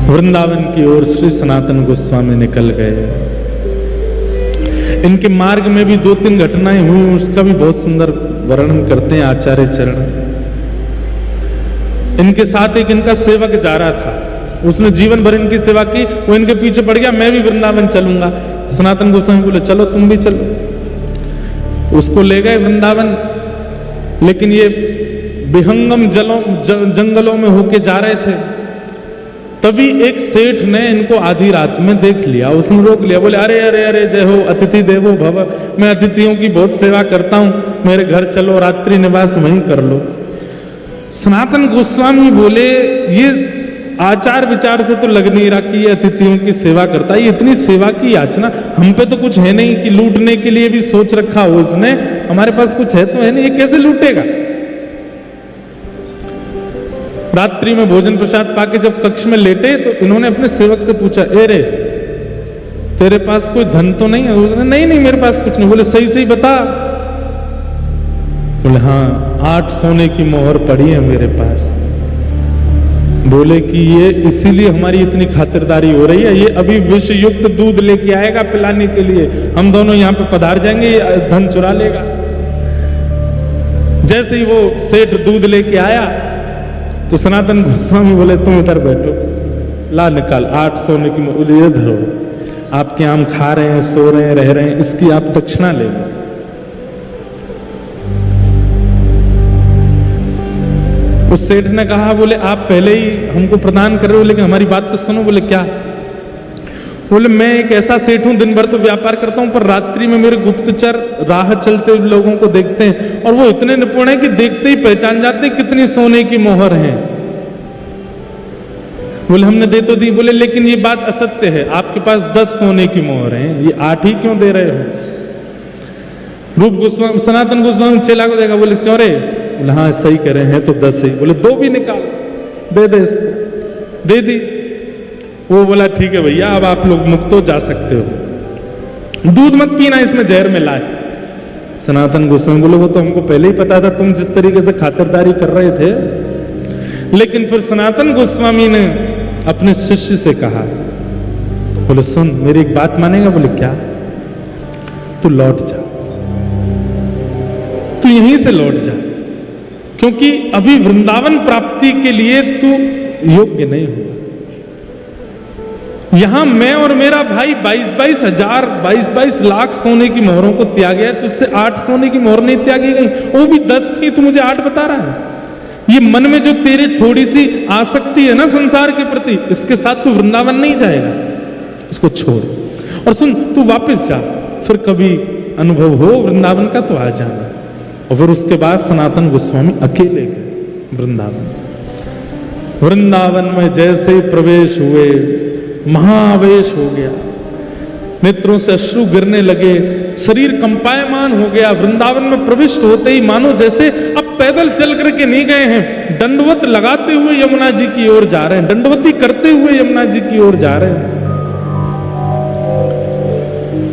वृंदावन की ओर श्री सनातन गोस्वामी निकल गए। इनके मार्ग में भी 2-3 घटनाएं हुई, उसका भी बहुत सुंदर वर्णन करते हैं आचार्य चरण। इनके साथ एक इनका सेवक जा रहा था, उसने जीवन भर इनकी सेवा की, वो इनके पीछे पड़ गया, मैं भी वृंदावन चलूंगा। सनातन गोस्वामी बोले चलो तुम भी चलो। उसको ले गए वृंदावन, लेकिन ये विहंगम जंगलों में होके जा रहे थे। तभी एक सेठ ने इनको आधी रात में देख लिया, उसने रोक लिया, बोले अरे अरे अरे जय हो अतिथि देवो भव, मैं अतिथियों की बहुत सेवा करता हूं, मेरे घर चलो, रात्रि निवास वहीं कर लो। सनातन गोस्वामी बोले ये आचार विचार से तो लग नहीं रहा कि ये अतिथियों की सेवा करता है, ये इतनी सेवा की याचना, हम पे तो कुछ है नहीं कि लूटने के लिए भी सोच रखा हो इसने, हमारे पास कुछ है तो है नहीं, ये कैसे लूटेगा। रात्रि में भोजन प्रसाद पाके जब कक्ष में लेटे तो इन्होंने अपने सेवक से पूछा, ए रे तेरे पास कोई धन तो नहीं है? उसने नहीं नहीं मेरे पास कुछ नहीं। बोले सही सही बता। बोले हाँ 8 सोने की मोहर पड़ी है मेरे पास। बोले कि ये इसीलिए हमारी इतनी खातिरदारी हो रही है, ये अभी विष युक्त दूध लेके आएगा पिलाने के लिए, हम दोनों यहाँ पे पधार जाएंगे, ये धन चुरा लेगा। जैसे ही वो सेठ दूध लेके आया तो सनातन गोस्वामी बोले तुम इधर बैठो, ला निकाल 8 सोने की मोहर, ये धरो, आपके आम खा रहे हैं, सो रहे हैं, रह रहे हैं, इसकी आप दक्षिणा ले लो। उस सेठ ने कहा, बोले आप पहले ही हमको प्रदान कर रहे हो, लेकिन हमारी बात तो सुनो। बोले क्या? बोले मैं एक ऐसा सेठ हूं, दिन भर तो व्यापार करता हूं, पर रात्रि में मेरे गुप्तचर राह चलते हुए लोगों को देखते हैं, और वो इतने निपुण हैं कि देखते ही पहचान जाते हैं कितनी सोने की मोहर है। बोले हमने दे तो दी। बोले लेकिन ये बात असत्य है, आपके पास 10 सोने की मोहर हैं, ये 8 ही क्यों दे रहे हो? रूप गोस्वामी सनातन गोस्वामी चेला को देखा, बोले चौरे। बोले हाँ सही कह रहे हैं तो 10 ही। बोले 2 भी निकाल, दे दे इसको। दे दी। वो बोला ठीक है भैया, अब आप लोग मुक्त हो, जा सकते हो, दूध मत पीना, इसमें जहर मिला है। सनातन गोस्वामी बोले वो तो हमको पहले ही पता था, तुम जिस तरीके से खातिरदारी कर रहे थे। लेकिन फिर सनातन गोस्वामी ने अपने शिष्य से कहा, बोले सुन मेरी एक बात मानेगा? बोले क्या? तू लौट जा, तू यहीं से लौट जा, क्योंकि अभी वृंदावन प्राप्ति के लिए तू योग्य नहीं हुआ। यहां मैं और मेरा भाई 22-22 हजार 22-22 लाख सोने की मोहरों को त्याग है, तुझसे 8 सोने की मोहर नहीं त्यागी गई, वो भी 10 थी, तू मुझे 8 बता रहा है। ये मन में जो तेरे थोड़ी सी आसक्ति है ना संसार के प्रति, इसके साथ तू वृंदावन नहीं जाएगा, इसको छोड़। और सुन तू वापस जा, फिर कभी अनुभव हो वृंदावन का तो आ जाना। और फिर उसके बाद सनातन गोस्वामी अकेले गए वृंदावन। वृंदावन में जैसे ही प्रवेश हुए महाआवेश हो गया, नेत्रों से अश्रु गिरने लगे, शरीर कंपायमान हो गया। वृंदावन में प्रविष्ट होते ही मानो जैसे अब पैदल चल करके नहीं गए हैं, दंडवत लगाते हुए यमुना जी की ओर जा रहे हैं, दंडवती करते हुए यमुना जी की ओर जा रहे हैं।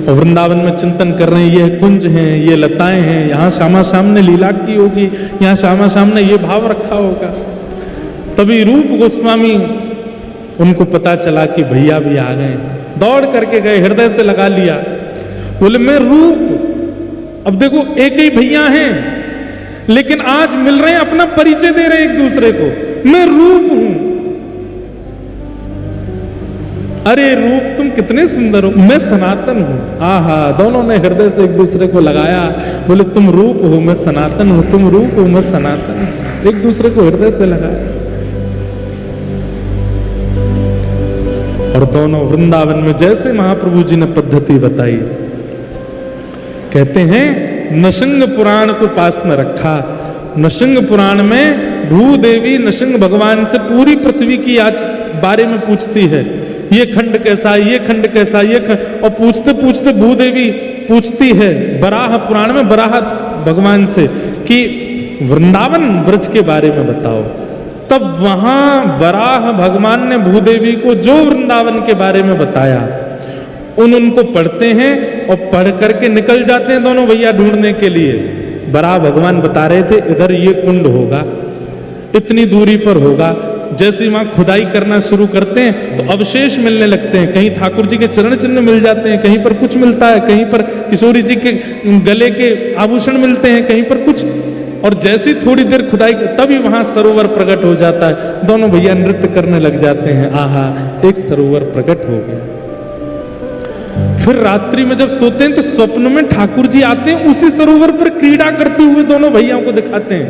और वृंदावन में चिंतन कर रहे हैं, ये कुंज हैं, ये लताएं हैं, यहाँ श्यामा श्याम ने लीला की होगी, यहाँ श्यामा श्याम ने ये भाव रखा होगा। तभी रूप गोस्वामी, उनको पता चला कि भैया भी आ गए, दौड़ करके गए, हृदय से लगा लिया। बोले मैं रूप, अब देखो एक ही भैया हैं, लेकिन आज मिल रहे हैं, अपना परिचय दे रहे हैं एक दूसरे को, मैं रूप हूं। अरे रूप तुम कितने सुंदर हो, मैं सनातन हूं। आहा, दोनों ने हृदय से एक दूसरे को लगाया। बोले तुम रूप हो, मैं सनातन हूं, तुम रूप हो, मैं सनातन हूं, एक दूसरे को हृदय से लगाया। और दोनों वृंदावन में जैसे महाप्रभु जी ने पद्धति बताई, कहते हैं नृसिंह पुराण को पास में रखा। नृसिंह पुराण में भूदेवी नृसिंह भगवान से पूरी पृथ्वी की बारे में पूछती है, ये खंड कैसा, ये खंड कैसा, ये खंड, और पूछते पूछते भूदेवी पूछती है बराह पुराण में बराह भगवान से कि वृंदावन ब्रज के बारे में बताओ। तब वहां वराह भगवान ने भूदेवी को जो वृंदावन के बारे में बताया, उनको पढ़ते हैं और पढ़ करके निकल जाते हैं दोनों भैया ढूंढने के लिए। वराह भगवान बता रहे थे इधर ये कुंड होगा, इतनी दूरी पर होगा, जैसे वहां खुदाई करना शुरू करते हैं तो अवशेष मिलने लगते हैं। कहीं ठाकुर जी के चरण चिन्ह मिल जाते हैं, कहीं पर कुछ मिलता है, कहीं पर किशोरी जी के गले के आभूषण मिलते हैं, कहीं पर कुछ। और जैसी थोड़ी देर खुदाई तभी वहां सरोवर प्रकट हो जाता है। दोनों भैया नृत्य करने लग जाते हैं। आहा, एक सरोवर प्रकट हो गया। फिर रात्रि में जब सोते हैं तो स्वप्न में ठाकुर जी आते हैं, उसी सरोवर पर क्रीड़ा करते हुए दोनों भैयाओं को दिखाते हैं।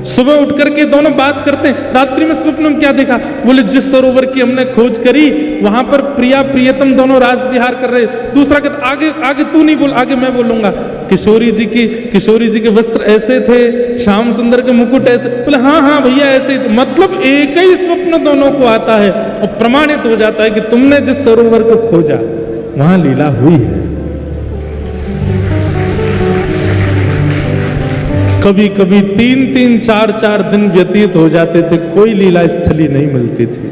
सुबह उठ करके दोनों बात करते हैं, रात्रि में स्वप्न में क्या देखा? बोले जिस सरोवर की हमने खोज करी वहां पर प्रिया प्रियतम दोनों रास विहार कर रहे। दूसरा कहता आगे आगे तू नहीं बोल, आगे मैं बोलूंगा। किशोरी जी के वस्त्र ऐसे थे, श्याम सुंदर के मुकुट ऐसे। बोले हाँ हाँ भैया ऐसे ही थे। मतलब एक ही स्वप्न दोनों को आता है और प्रमाणित हो जाता है कि तुमने जिस सरोवर को खोजा वहां लीला हुई है। कभी कभी 3-3, 4-4 दिन व्यतीत हो जाते थे, कोई लीला स्थली नहीं मिलती थी।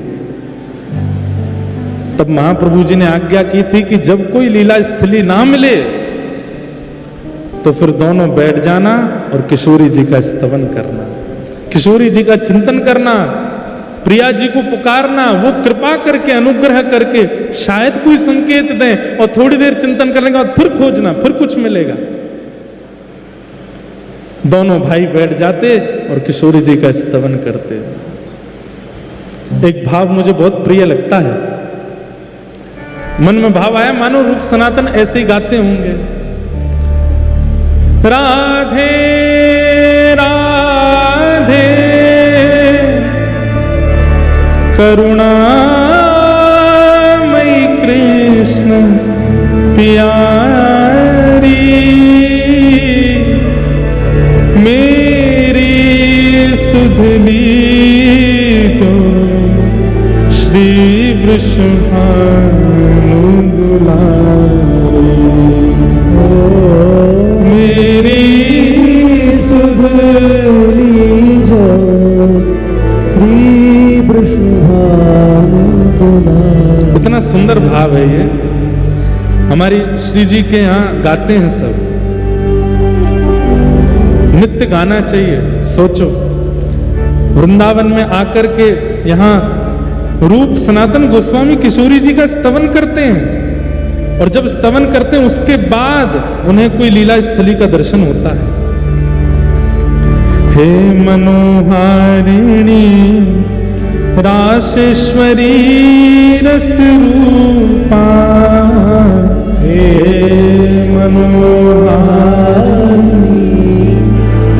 तब महाप्रभु जी ने आज्ञा की थी कि जब कोई लीला स्थली ना मिले तो फिर दोनों बैठ जाना और किशोरी जी का स्तवन करना, किशोरी जी का चिंतन करना, प्रिया जी को पुकारना। वो कृपा करके अनुग्रह करके शायद कोई संकेत दें और थोड़ी देर चिंतन करने के बाद फिर खोजना, फिर कुछ मिलेगा। दोनों भाई बैठ जाते और किशोरी जी का स्तवन करते। एक भाव मुझे बहुत प्रिय लगता है, मन में भाव आया मानो रूप सनातन ऐसे ही गाते होंगे। राधे राधे करुणामयी कृष्ण प्यारी, मेरी सुधली जो श्री वृषभानु दुलारी, मेरी सुधली जो श्री वृषभानु दुलारी। इतना सुंदर भाव है ये। हमारी श्री जी के यहाँ गाते हैं सब, नित्य गाना चाहिए। सोचो वृंदावन में आकर के यहाँ रूप सनातन गोस्वामी किशोरी जी का स्तवन करते हैं, और जब स्तवन करते हैं उसके बाद उन्हें कोई लीला स्थली का दर्शन होता है। हे मनोहारिणी रासेश्वरी रस रूपा, हे मनोहारिणी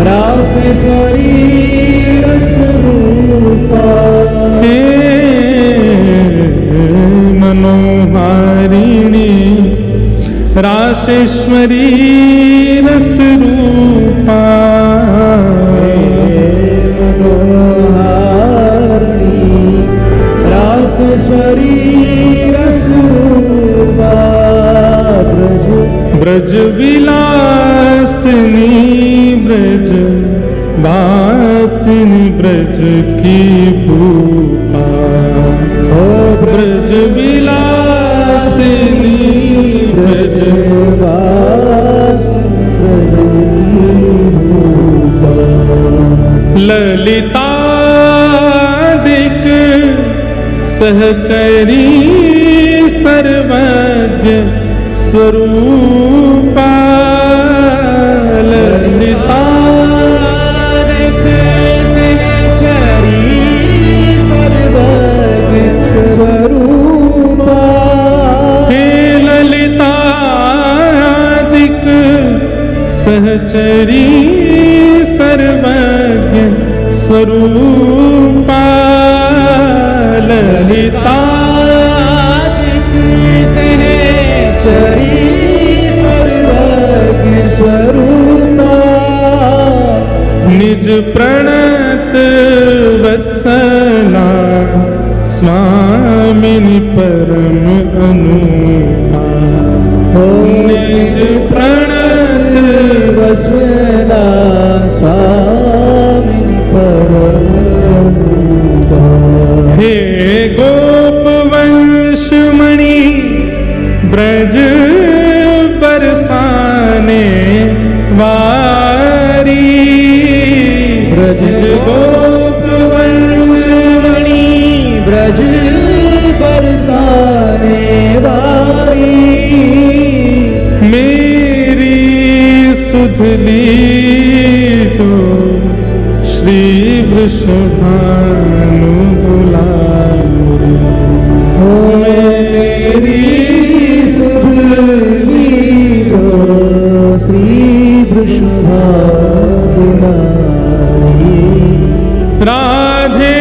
रासेश्वरी रस रूपा, हे मनोहारिणी रासेश्वरी रस रूपा, मनोहारिणी रासेश्वरी रस रूपा, ब्रज विलासिनी ब्रज वासिनी ब्रज की भूपा, ओ ब्रज विलासिनी ब्रज वासिनी ब्रज की भूपा, ललितादिक सहचरी सर्वज्ञ स्वरूपा, ललितादिक सहचरी सर्वज्ञ स्वरूपा, हे ललितादिक सहचरी सर्वज्ञ स्वरूपा, ललितादिक सहचरी सर्वज्ञ स्वरूपा, निज प्रणत वत्सला स्वामिनी परम अनुपा, निज प्रणत वत्सला स्वामिनी परम अनुपा, हे गोपवंश मणि ब्रज बरसाने वारी, ब्रज गोपवंश सुध लीजो श्री वृषभानु दुलारी। मेरी सुध लीजो श्री वृषभानु दुलारी। राधे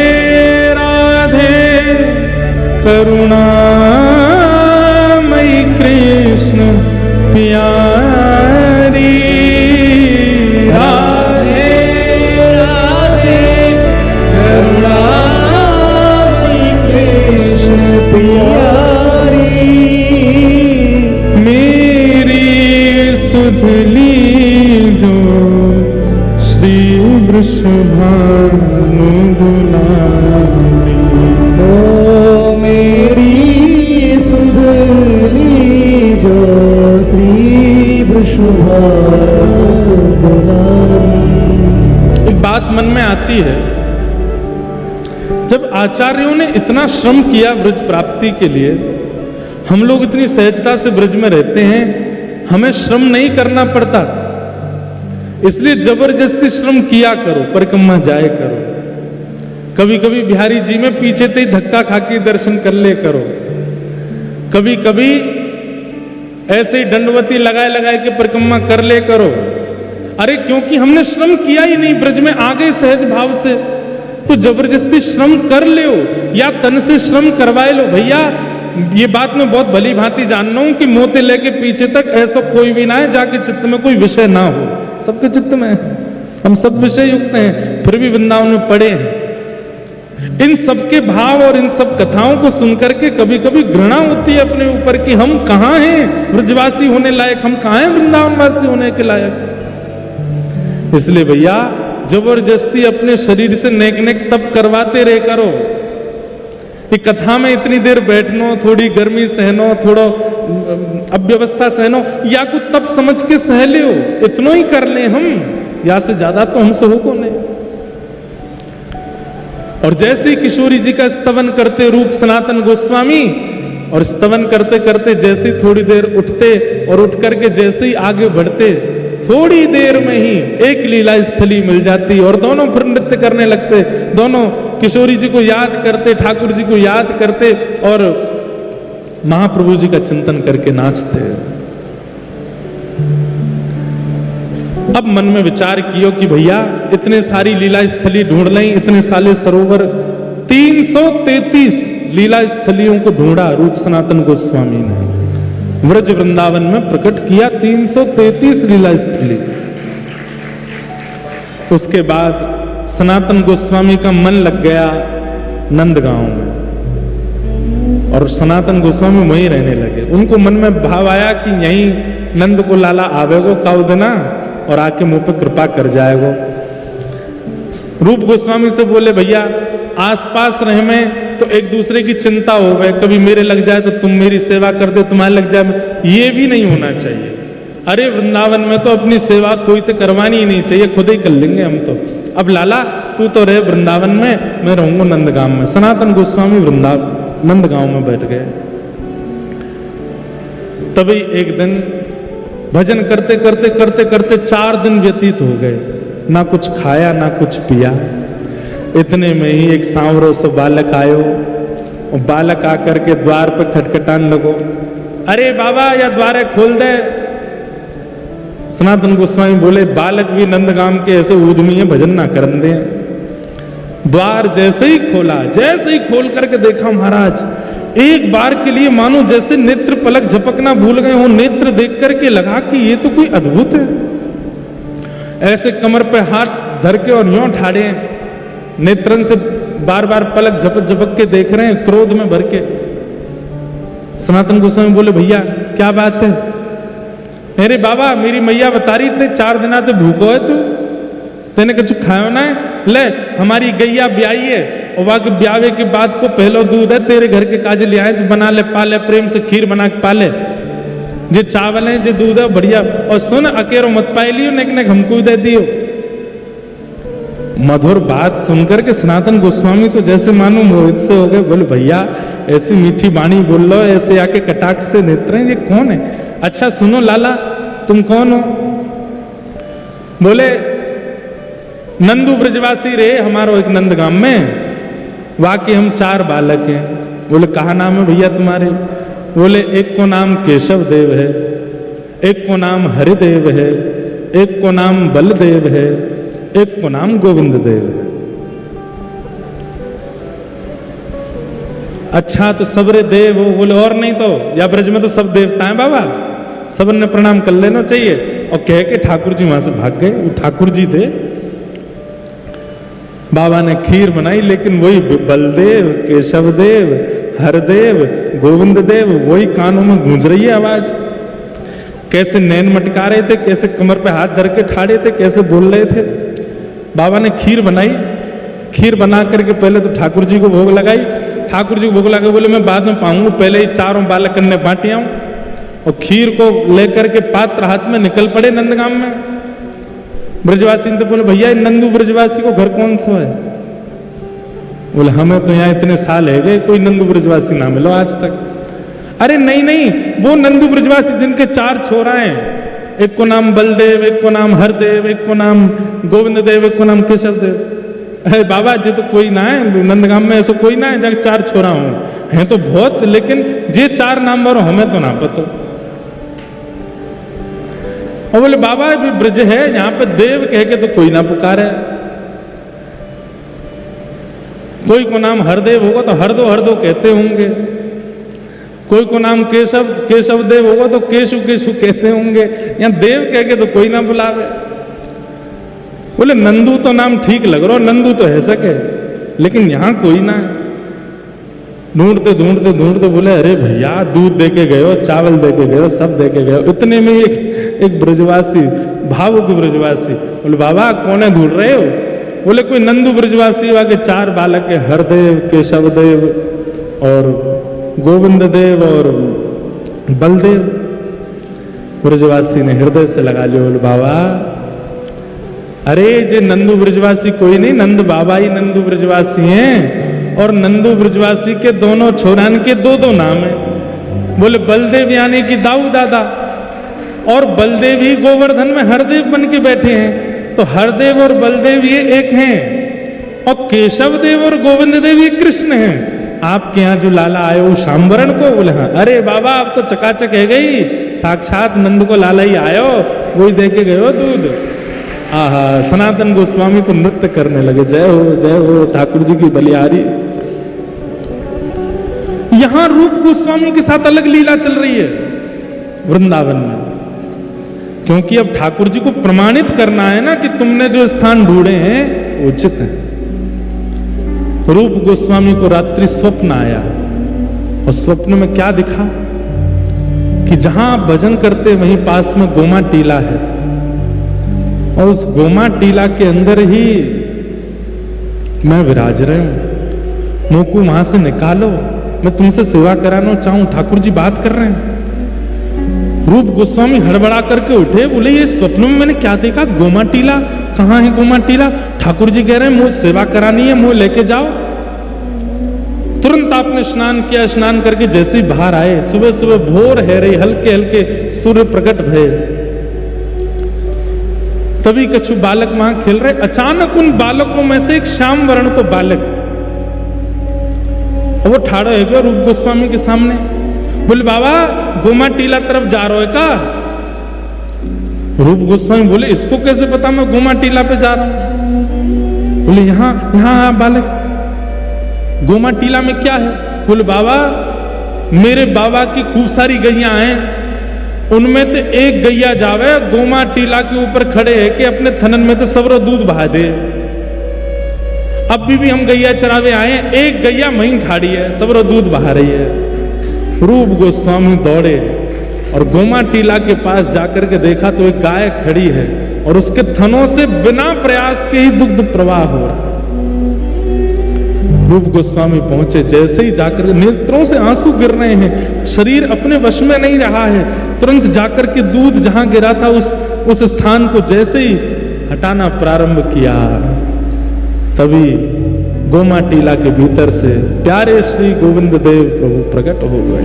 राधे करुणामयी कृष्ण प्यारी। राधे राधे करुणामयी कृष्ण प्यारी। मेरी सुध लीजो श्री वृषभानु दुलारी। ओ मेरी सुध लीजो श्री वृषभानु दुलारी। एक बात मन में आती है, जब आचार्यों ने इतना श्रम किया ब्रज प्राप्ति के लिए, हम लोग इतनी सहजता से ब्रज में रहते हैं, हमें श्रम नहीं करना पड़ता, इसलिए जबरदस्ती श्रम किया करो, परिक्रमा जाए करो। कभी कभी बिहारी जी में पीछे से ही धक्का खा के दर्शन कर ले करो। कभी कभी ऐसे ही दंडवती लगाए लगाए के परिक्रमा कर ले करो। अरे क्योंकि हमने श्रम किया ही नहीं, ब्रज में आ गए सहज भाव से, तो जबरदस्ती श्रम कर ले या तन से श्रम करवाए लो। भैया ये बात मैं बहुत भली भांति जानना हूं कि मोते लेके पीछे तक ऐसा कोई भी ना है जाके चित्त में कोई विषय ना हो। सबके चित्त में हम सब विषय युक्त हैं, फिर भी वृंदावन में पड़े हैं। इन सबके भाव और इन सब कथाओं को सुनकर के कभी कभी घृणा होती है अपने ऊपर कि हम कहां हैं ब्रजवासी होने लायक, हम कहां हैं वृंदावनवासी होने के लायक। इसलिए भैया जबरदस्ती अपने शरीर से नेक नेक तप करवाते रहे करो। ये कथा में इतनी देर बैठनो, थोड़ी गर्मी सहनो, थोड़ा अव्यवस्था सहनो, या कुछ तप समझ के सह ले, इतना ही कर ले हम, या से ज्यादा तो हमसे हो को नहीं। और जैसे ही किशोरी जी का स्तवन करते रूप सनातन गोस्वामी, और स्तवन करते करते जैसे ही थोड़ी देर उठते और उठ करके जैसे ही आगे बढ़ते, थोड़ी देर में ही एक लीला स्थली मिल जाती और दोनों फिर नृत्य करने लगते। दोनों किशोरी जी को याद करते, ठाकुर जी को याद करते और महाप्रभु जी का चिंतन करके नाचते। अब मन में विचार कियो कि भैया इतने सारी लीला स्थली ढूंढ लें, इतने सारे सरोवर, 333 लीला स्थलियों को ढूंढा रूप सनातन गोस्वामी ने, व्रज वृंदावन में प्रकट किया 333 लीला स्थली। उसके बाद सनातन गोस्वामी का मन लग गया नंदगांव में, और सनातन गोस्वामी वहीं रहने लगे। उनको मन में भाव आया कि यहीं नंद को लाला आवेगो काउ देना और आके मुंह पे कृपा कर जाएगो। रूप गोस्वामी से बोले भैया आसपास रहे में तो एक दूसरे की चिंता हो गए, कभी मेरे लग जाए तो तुम मेरी सेवा कर दो, तुम्हारे लग जाए, ये भी नहीं होना चाहिए। अरे वृंदावन में तो अपनी सेवा कोई तो करवानी ही नहीं चाहिए, खुद ही कर लेंगे हम तो। अब लाला तू तो रहे वृंदावन में, मैं रहूंगा नंदगांव में। सनातन गोस्वामी नंदगांव में बैठ गए। तभी एक दिन भजन करते करते करते करते 4 दिन व्यतीत हो गए, ना कुछ खाया ना कुछ पिया। इतने में ही एक सांवरो से बालक आयो, और बालक आकर के द्वार पर खटखटान लगो, अरे बाबा या द्वारे खोल दे। सनातन गोस्वामी बोले बालक भी नंदगाम के ऐसे उद्यमी है, भजन ना करन दे। द्वार जैसे ही खोला, जैसे ही खोल करके देखा महाराज, एक बार के लिए मानो जैसे नेत्र पलक झपकना भूल गए हो, नेत्र देख करके लगा कि ये तो कोई अद्भुत है। ऐसे कमर पे हाथ धर के और यूं ठाड़े, नेत्रन से बार बार पलक झपक झपक के देख रहे हैं, क्रोध में भर के। सनातन गोस्वामी बोले भैया क्या बात है? अरे बाबा मेरी मैया बता रही थे 4 दिन तो भूखो है तू, तेने कुछ खायो ना है, ले हमारी गैया ब्याई है और वहां के ब्यावे के बाद को पहलो दूध है, तेरे घर के काज ले आए तो बना ले, पाले, प्रेम से खीर बना के पाले, जे चावल है जे दूध है बढ़िया, और सुन अकेरो मत पाई लियो, नेक हमको दे दियो। मधुर बात सुनकर के सनातन गोस्वामी तो जैसे मानो मोहित से हो गए। बोले भैया ऐसी मीठी बाणी बोल लो, ऐसे आके कटाक्ष से नेत्र हैं, ये कौन है? अच्छा सुनो लाला तुम कौन हो? बोले नंदू ब्रजवासी रे हमारो एक नंदगाम में, वाकई हम 4 बालक हैं। बोले कहा नाम है भैया तुम्हारे? बोले एक को नाम केशव देव है, एक को नाम हरिदेव है, एक को नाम बलदेव है, एक को नाम गोविंद देव है। अच्छा तो सबरे देव हो? बोले और नहीं तो, या ब्रज में तो सब देवता हैं बाबा, सबन ने प्रणाम कर लेना चाहिए। और कह के ठाकुर जी वहां से भाग गए। वो ठाकुर जी थे, बाबा ने खीर बनाई, लेकिन वही बलदेव, केशव देव, हरदेव, गोविंद देव वही कानों में गूंज रही है आवाज। कैसे नैन मटका रहे थे, कैसे कमर पे हाथ धर के ठाड़े थे, कैसे बोल रहे थे। बाबा ने खीर बनाई, खीर बना करके पहले तो ठाकुर जी को भोग लगाई। ठाकुर जी को भोग लगा, बोले मैं बाद में पाऊंगा, पहले ही 4 बालक कन्ने बांटी आऊं। और खीर को लेकर के पात्र हाथ में निकल पड़े नंदगाम में। ब्रजवासी ने तो बोले भैया नंदू ब्रजवासी को घर कौन सा है? बोले हमें तो यहाँ इतने साल है गए, कोई नंदू ब्रजवासी ना मिलो आज तक। अरे नहीं नहीं, वो नंदू ब्रजवासी जिनके 4 छोरा हैं, एक को नाम बलदेव, एक को नाम हरदेव, एक को नाम गोविंद देव, एक को नाम केशव देव। अरे बाबा जी तो कोई ना है नंदगाम में, ऐसा कोई ना है जब 4 छोरा हूं, हैं तो बहुत, लेकिन जे 4 नाम वालों हमें तो ना पता। और बोले बाबा भी ब्रज है, यहां पे देव कह के तो कोई ना पुकारे। कोई को नाम हरदेव होगा तो हरदो हरदो कहते होंगे, कोई को नाम केशव देव होगा तो केशु केशु कहते होंगे, यहां देव कह के तो कोई ना बुलावे। बोले नंदू तो नाम ठीक लग रहा, नंदू तो है सके, लेकिन यहां कोई ना है। ढूंढते ढूंढते ढूंढते बोले अरे भैया दूध दे के गए हो, चावल दे के गए हो, सब दे के गए हो। इतने में एक ब्रजवासी, भावुक ब्रजवासी, बोले बाबा कौन है ढूंढ रहे हो? बोले कोई नंदू ब्रजवासी वाके 4 बालक है, हरदेव, केशव देव और गोविंद देव और बलदेव। ब्रजवासी ने हृदय से लगा लिया, बोले बाबा अरे जे नंदू ब्रजवासी कोई नहीं, नंद बाबा ही नंदू ब्रजवासी हैं। और नंदू ब्रजवासी के दोनों छोरान के 2-2 नाम है। बोले बलदेव यानी कि दाऊ दादा, और बलदेव ही गोवर्धन में हरदेव बन के बैठे हैं, तो हरदेव और बलदेव ये एक हैं, और केशव देव और गोविंद देव ये कृष्ण हैं। आपके यहाँ जो लाला आए वो शाम्बरण को? बोले हाँ। अरे बाबा अब तो चकाचक है गई, साक्षात नंद को लाला ही आयो, वही दे के गए हो दूध। आहा, सनातन गोस्वामी तो नृत्य करने लगे, जय हो ठाकुर जी की बलिहारी। यहां रूप गोस्वामी के साथ अलग लीला चल रही है वृंदावन में, क्योंकि अब ठाकुर जी को प्रमाणित करना है ना कि तुमने जो स्थान ढूंढे हैं उचित है। रूप गोस्वामी को रात्रि स्वप्न आया, और स्वप्न में क्या दिखा कि जहां आप भजन करते वहीं पास में गोमा टीला है, और उस गोमा टीला के अंदर ही मैं विराज रहे हूं। मुंह को वहां से निकालो, मैं तुमसे सेवा कराना चाहूं। ठाकुर जी बात कर रहे हैं। रूप गोस्वामी हड़बड़ा करके उठे, बोले ये स्वप्न में मैंने क्या देखा? गोमा टीला? कहां है गोमा टीला? ठाकुर जी कह रहे हैं मुझे सेवा करानी है, मुझे लेके जाओ। तुरंत आपने स्नान किया, स्नान करके जैसे ही बाहर आए, सुबह सुबह भोर है रही, हल्के हल्के सूर्य प्रकट भये, तभी कछु बालक वहां खेल रहे। अचानक उन बालकों में से एक श्याम वर्ण को बालक, वो ठाड़ा है रूप गोस्वामी के सामने। बोले बाबा गोमा टीला तरफ जा रहे हो का? रूप गोस्वामी बोले इसको कैसे पता मैं गोमा टीला पे जा रहा हूं? बोले यहां बालक, गोमा टीला में क्या है? बोले बाबा मेरे बाबा की खूब सारी गैया हैं, उनमें तो एक गैया जावे गोमा टीला के ऊपर खड़े है कि अपने थनन में तो सबरो दूध बहा दे। अब भी हम गैया चरावे आए, एक गैया वहीं ठाड़ी है, सबरो दूध बहा रही है। रूप गोस्वामी दौड़े और गोमा टीला के पास जाकर के देखा तो एक गाय खड़ी है, और उसके थनों से बिना प्रयास के ही दुग्ध प्रवाह हो रहा है। रूप गोस्वामी पहुंचे, जैसे ही जाकर नेत्रों से आंसू गिर रहे हैं, शरीर अपने वश में नहीं रहा है। तुरंत जाकर के दूध जहां गिरा था उस स्थान को जैसे ही हटाना प्रारंभ किया, तभी गोमा टीला के भीतर से प्यारे श्री गोविंद देव प्रभु प्रकट हो गए।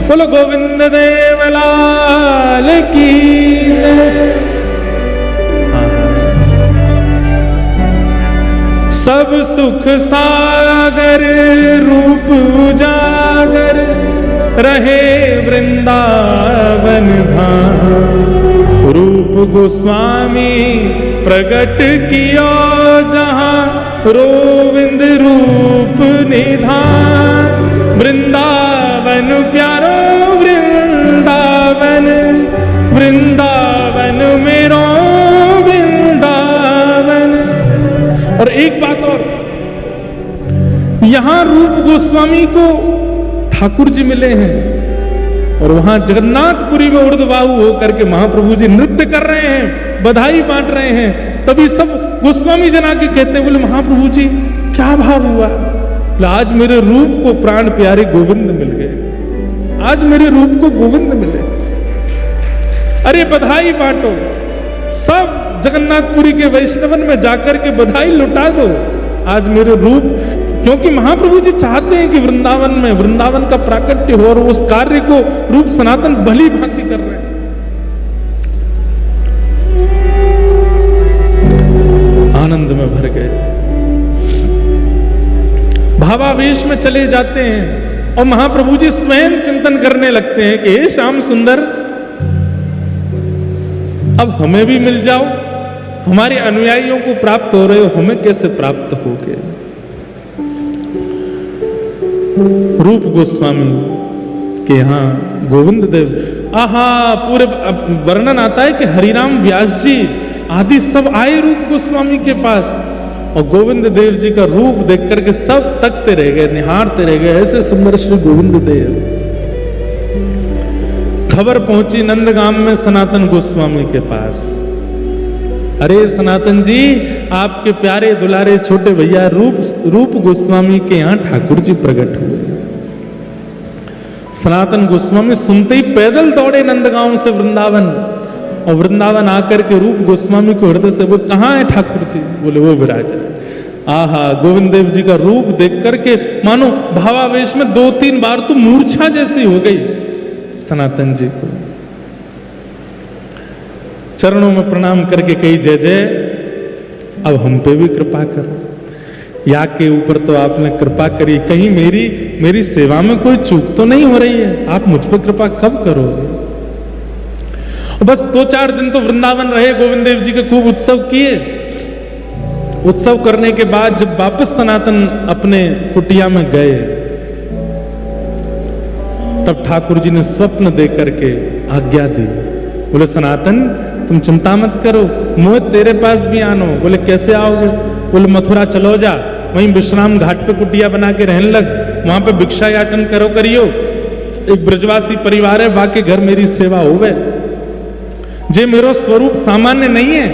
बोलो गोविंद देव लाल की। सब सुख सागर रूप उजागर रहे वृंदावन धाम। रूप गोस्वामी प्रगट किया जहां गोविंद रूप निधान। वृंदावन प्यारो वृंदावन, वृंदावन मेरो वृंदावन। और एक बात और, यहां रूप गोस्वामी को ठाकुर जी मिले हैं और वहां जगन्नाथपुरी में उर्दबाहु होकर के महाप्रभु जी नृत्य कर रहे हैं, बधाई बांट रहे हैं। तभी सब गोस्वामी जना के कहते हैं, बोले महाप्रभु जी क्या भाव हुआ? आज मेरे रूप को प्राण प्यारे गोविंद मिल गए, आज मेरे रूप को गोविंद मिले। अरे बधाई बांटो, सब जगन्नाथपुरी के वैष्णवन में जाकर के बधाई लुटा दो, आज मेरे रूप। क्योंकि महाप्रभु जी चाहते हैं कि वृंदावन में वृंदावन का प्राकट्य हो और उस कार्य को रूप सनातन भली भांति कर रहे हैं। आनंद में भर गए, भावावेश में चले जाते हैं और महाप्रभु जी स्वयं चिंतन करने लगते हैं कि हे श्याम सुंदर, अब हमें भी मिल जाओ, हमारे अनुयायियों को प्राप्त हो रहे हो, हमें कैसे प्राप्त होगे? रूप गोस्वामी के यहाँ गोविंद देव, आहा, पूरे वर्णन आता है कि हरिराम व्यास जी आदि सब आए रूप गोस्वामी के पास और गोविंद देव जी का रूप देख करके सब तकते रह गए, निहारते रह गए, ऐसे सुंदर श्री गोविंद देव। खबर पहुंची नंदगाम में सनातन गोस्वामी के पास, अरे सनातन जी आपके प्यारे दुलारे छोटे भैया रूप गोस्वामी के यहाँ ठाकुर जी प्रकट हुए। सनातन गोस्वामी सुनते ही पैदल दौड़े नंदगांव से वृंदावन और वृंदावन आकर के रूप गोस्वामी को हृदय से, वो कहाँ है ठाकुर जी? बोले वो विराज है। आहा, गोविंद देव जी का रूप देख करके मानो भावावेश में 2-3 बार तो मूर्छा जैसी हो गई सनातन जी को। चरणों में प्रणाम करके कही जय जय, अब हम पे भी कृपा करो, या के ऊपर तो आपने कृपा करी, कहीं मेरी सेवा में कोई चूक तो नहीं हो रही है? आप मुझ पर कृपा कब करोगे? बस 2-4 दिन तो वृंदावन रहे, गोविंद देव जी के खूब उत्सव किए। उत्सव करने के बाद जब वापस सनातन अपने कुटिया में गए, तब ठाकुर जी ने स्वप्न दे करके आज्ञा दी, बोले सनातन तुम चिंता मत करो, मोह तेरे पास भी आनो। बोले कैसे आओगे? बोले मथुरा चलो जा, वहीं विश्राम घाट पे कुटिया बना के रहने लग, वहां पे भिक्षा याचन करियो। एक ब्रजवासी परिवार है, बाकी घर मेरी सेवा होवे। जे मेरो स्वरूप सामान्य नहीं है,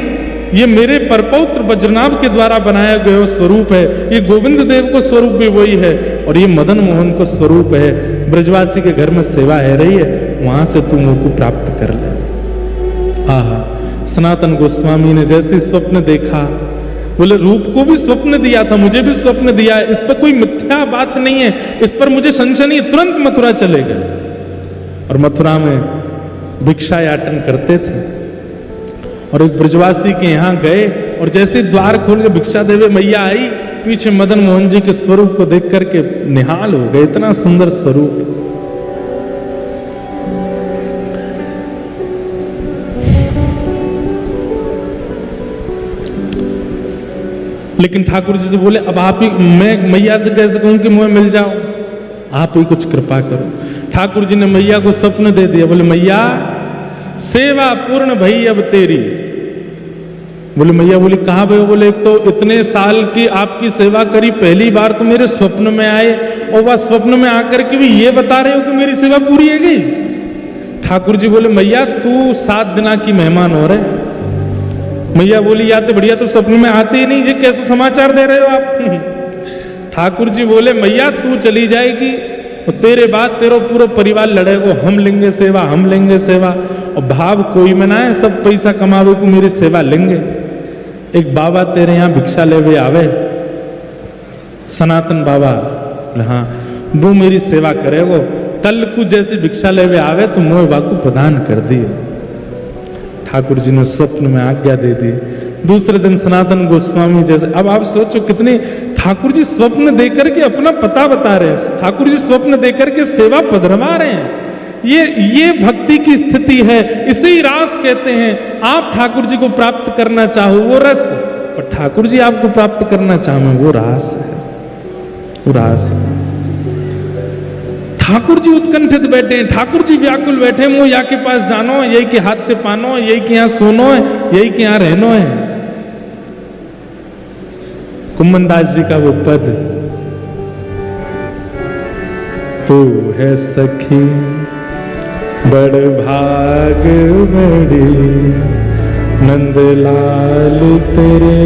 ये मेरे परपौत्र वज्रनाभ के द्वारा बनाया गया स्वरूप है। ये गोविंद देव को स्वरूप भी वही है और ये मदन मोहन को स्वरूप है। ब्रजवासी के घर में सेवा है रही है, वहां से तुम को प्राप्त कर ले। आहा, सनातन गोस्वामी ने जैसे स्वप्न देखा, बोले रूप को भी स्वप्न दिया था, मुझे भी स्वप्न दिया है, इस पर कोई मिथ्या बात नहीं है, इस पर मुझे संशय नहीं। तुरंत मथुरा चले गए और मथुरा में भिक्षा याचन करते थे और एक ब्रजवासी के यहाँ गए और जैसे द्वार खोल के भिक्षा देवे मैया आई, पीछे मदन मोहन जी के स्वरूप को देख करके निहाल हो गए, इतना सुंदर स्वरूप। लेकिन ठाकुर जी से बोले अब आप ही, मैं मैया से कैसे कहूं कि मुझे मिल जाओ, आप ही कुछ कृपा करो। ठाकुर जी ने मैया को स्वप्न दे दिया, बोले मैया सेवा पूर्ण भई अब तेरी। बोले मैया बोली कहाँ भई? बोले एक तो इतने साल की आपकी सेवा करी, पहली बार तो मेरे स्वप्न में आए और वह स्वप्न में आकर के भी ये बता रहे हो कि मेरी सेवा पूरी है गई। ठाकुर जी बोले मैया तू 7 दिन की मेहमान हो रहे। मैया बोली या तो बढ़िया, तो स्वप्न में आते ही नहीं, ये कैसे समाचार दे रहे हो आप? ठाकुर जी बोले मैया तू चली जाएगी और तेरे बाद तेरा पूरा परिवार लड़ेगो, हम लेंगे सेवा, हम लेंगे सेवा। और भाव कोई में ना है, सब पैसा कमावे को मेरी सेवा लेंगे। एक बाबा तेरे यहाँ भिक्षा लेवे आवे, सनातन बाबा, हाँ वो मेरी सेवा करेगो, कल को जैसी भिक्षा लेवे आवे तो मोह वाकु प्रदान कर दिए। ठाकुर जी ने स्वप्न में आज्ञा दे दी, दूसरे दिन सनातन गोस्वामी जैसे। अब आप सोचो कितने ठाकुर जी स्वप्न देकर के अपना पता बता रहे हैं, ठाकुर जी स्वप्न देकर के सेवा पधरवा रहे हैं। ये भक्ति की स्थिति है, इसे ही रास कहते हैं। आप ठाकुर जी को प्राप्त करना चाहो वो रस, पर ठाकुर जी आपको प्राप्त करना चाहो वो रास है, वो रास है। ठाकुर जी उत्कंठित बैठे हैं, ठाकुर जी व्याकुल बैठे हैं, मुँह या के पास जानो, यही के हाथ पे पानो, यही के यहाँ सोनो है, यही के यहाँ रहनो है। कुम्मनदास जी का वो पद, तू है सखी बड़ भाग बड़ी, नंदलाल तेरे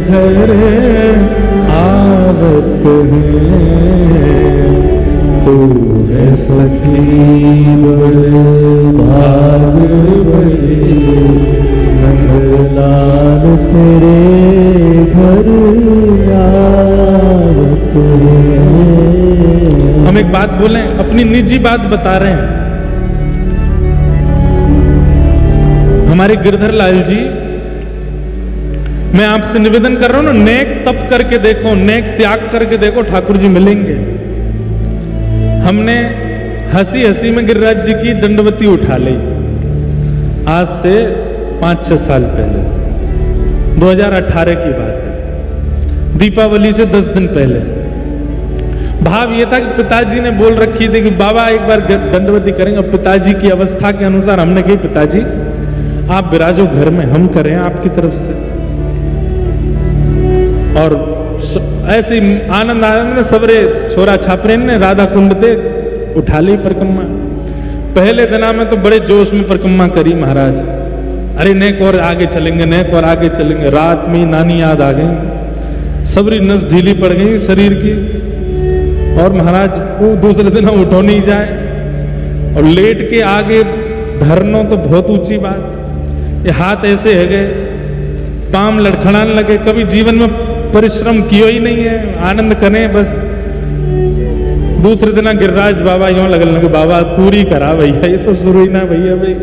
घर आवत है। तू है सखी बड़ भाग बड़ी, नंदलाल तेरे घर आवत है। हम एक बात बोलें, अपनी निजी बात बता रहे हैं। हमारे गिरधर लाल जी, मैं आपसे निवेदन कर रहा हूं ना, नेक तप करके देखो, नेक त्याग करके देखो, ठाकुर जी मिलेंगे। हमने हंसी हंसी में गिरिराज जी की दंडवती उठा ली, आज से 5-6 साल पहले, 2018 की बात है, दीपावली से 10 दिन पहले। भाव ये था कि पिताजी ने बोल रखी थी कि बाबा एक बार दंडवती करेंगे। पिताजी की अवस्था के अनुसार हमने कही, पिताजी आप विराजो घर में, हम करें आपकी तरफ से। और ऐसे आनंद आनंद में सबरे छोरा छापरेन ने राधा कुंड ते उठा ली परिक्रमा। पहले दिना में तो बड़े जोश में परिक्रमा करी महाराज, अरे नेक और आगे चलेंगे, नेक और आगे चलेंगे। रात में नानी याद आ गई, सबरी नस ढीली पड़ गई शरीर की, और महाराज वो दूसरे दिन उठो नहीं जाए, और लेट के आगे धरनो तो बहुत ऊंची बात। ये हाथ ऐसे है गए, पाम लड़खड़ाने लगे, कभी जीवन में परिश्रम किया ही नहीं है, आनंद करें बस। दूसरे दिन गिरिराज बाबा यूं लगने लगे, बाबा पूरी करा भैया, ये तो शुरू ही ना भैया। भाई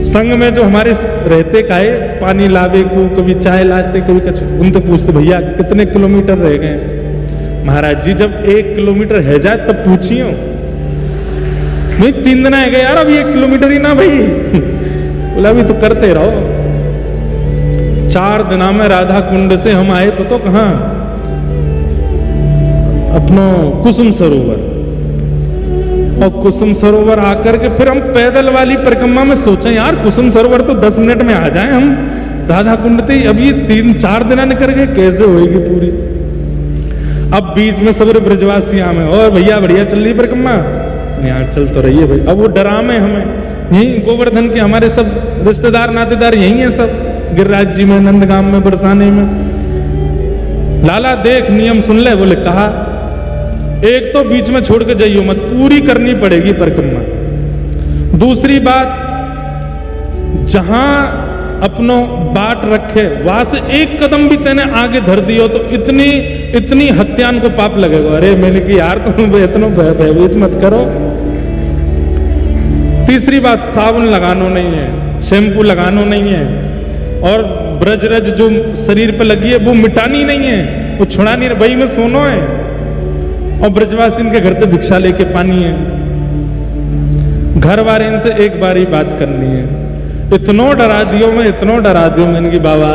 संग में जो हमारे रहते काए, पानी लावे को, कभी चाय लाते, कभी कुछ, उनसे पूछते भैया कितने किलोमीटर रह गए। महाराज जी जब 1 किलोमीटर है जाए तब पूछियो, भाई 3 दिन है गए यार, अब 1 किलोमीटर ही ना भाई। बोला अभी तो करते रहो। 4 दिना में राधा कुंड से हम आए तो कहां, अपनो कुसुम सरोवर, और कुसुम सरोवर आकर के फिर हम पैदल वाली परिक्रमा में सोचे यार कुसुम सरोवर तो 10 मिनट में आ जाए हम राधा कुंड थे। अब ये 3-4 दिन निकल गए, कैसे होएगी पूरी। अब बीच में सब ब्रजवासी में, और भैया बढ़िया चल रही परिक्रमा, यहाँ चल तो रही है भाई। अब वो डरामे हमें, यही गोवर्धन के हमारे सब रिश्तेदार नातेदार यही है सब, गिरिराज जी में, नंदगाम में, बरसाने में। लाला देख नियम सुन ले, बोले कहा एक तो बीच में छोड़ के जाइयो मत, पूरी करनी पड़ेगी परिक्रमा। दूसरी बात, जहां अपनो बाट रखे वहां से 1 कदम भी तेने आगे धर दियो तो इतनी हत्यान को पाप लगेगा। अरे मैंने कि यार तुम इतना भयभीत मत करो। तीसरी बात, साबुन लगानो नहीं है, शैम्पू लगानो नहीं है, और ब्रजरज जो शरीर पे लगी है वो मिटानी नहीं है, वो छुड़ानी है, वही में सोनो है, और ब्रजवासी इनके घर से भिक्षा लेके पानी है। घर वाले इनसे एक बार ही बात करनी है। इतनो डरा दियो मैं, इतनो डरा दियो मैंने कि बाबा,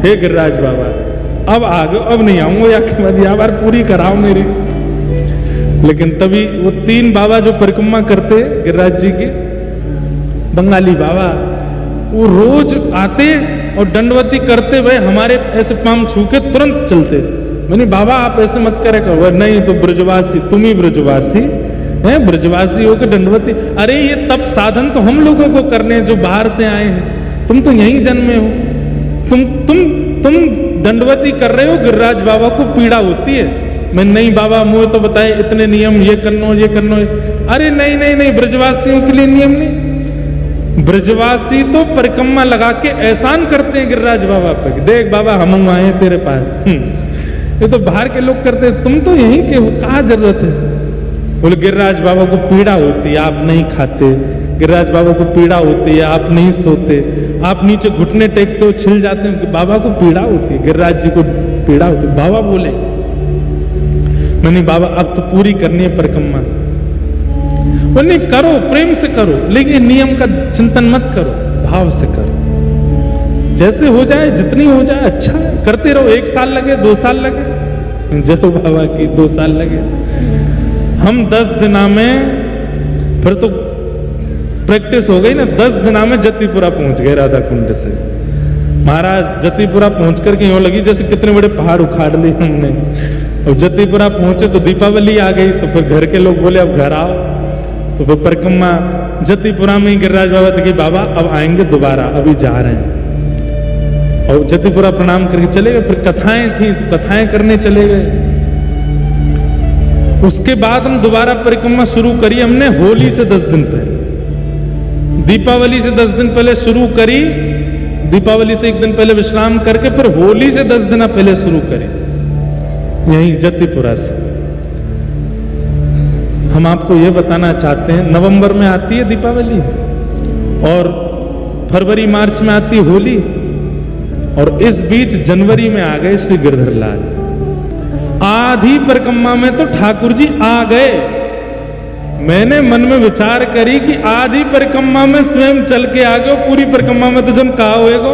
हे गिरिराज बाबा अब आगे, अब नहीं आऊंगा, या कि मत या बार पूरी कराओ मेरी। लेकिन तभी वो 3 बाबा जो परिक्रमा करते गिरिराज जी की, बंगाली बाबा, वो रोज आते और दंडवती करते हुए हमारे ऐसे पाम छू के तुरंत चलते। मैंने बाबा आप ऐसे मत करे करो। नहीं तो ब्रजवासी, तुम ही ब्रजवासी हैं, ब्रजवासी हो के दंडवती। अरे ये तप साधन तो हम लोगों को करने हैं जो बाहर से आए हैं, तुम तो यहीं जन्मे हो। तुम दंडवती कर रहे हो, गिरिराज बाबा को पीड़ा होती है। मैं नहीं बाबा मुझे तो बताए इतने नियम, ये करनो ये करनो। अरे नहीं नहीं नहीं, ब्रजवासियों के लिए नियम नहीं। ब्रजवासी तो परिक्रमा लगा के एहसान करते हैं गिरिराज बाबा पे, देख बाबा हम आए हैं तेरे पास। ये तो बाहर के लोग करते हैं, तुम तो यहीं के हो, कहाँ जरूरत है। बोले गिरिराज बाबा को पीड़ा होती, आप नहीं खाते, गिरिराज बाबा को पीड़ा होती है, आप नहीं सोते, आप नीचे घुटने टेकते हो, छिल जाते हैं, बाबा को पीड़ा होती है, गिरिराज जी को पीड़ा होती है। बाबा बोले नहीं बाबा अब तो पूरी करनी है परिक्रमा। वो नहीं करो, प्रेम से करो, लेकिन नियम का चिंतन मत करो, भाव से करो, जैसे हो जाए, जितनी हो जाए अच्छा है, करते रहो। 1 साल लगे, 2 साल लगे, जय बाबा की 2 साल लगे। हम 10 दिना में, फिर तो प्रैक्टिस हो गई ना, 10 दिना में जतीपुरा पहुंच गए राधा कुंड से। महाराज जतीपुरा पहुंच करके यूं लगी जैसे कितने बड़े पहाड़ उखाड़ लिए हमने। और जतीपुरा पहुंचे तो दीपावली आ गई, तो फिर घर के लोग बोले अब घर आओ, तो फिर परिक्रमा जतीपुरा में ही गिरिराज बाबा थे कि बाबा अब आएंगे दोबारा, अभी जा रहे हैं। और जतीपुरा प्रणाम करके चले गए। फिर कथाएं थी तो कथाएं करने चले गए। उसके बाद हम दोबारा परिक्रमा शुरू करी हमने होली से 10 दिन पहले, दीपावली से 10 दिन पहले शुरू करी, दीपावली से 1 दिन पहले विश्राम करके फिर होली से 10 दिन पहले शुरू करी, यहीं जतीपुरा से। हम आपको यह बताना चाहते हैं, नवंबर में आती है दीपावली और फरवरी मार्च में आती है होली, और इस बीच जनवरी में आ गए श्री गिरधर लाल। आधी परिक्रमा में तो ठाकुर जी आ गए। मैंने मन में विचार करी कि आधी परिक्रमा में स्वयं चल के आ गए, पूरी परिक्रमा में तो जन कहा होएगो।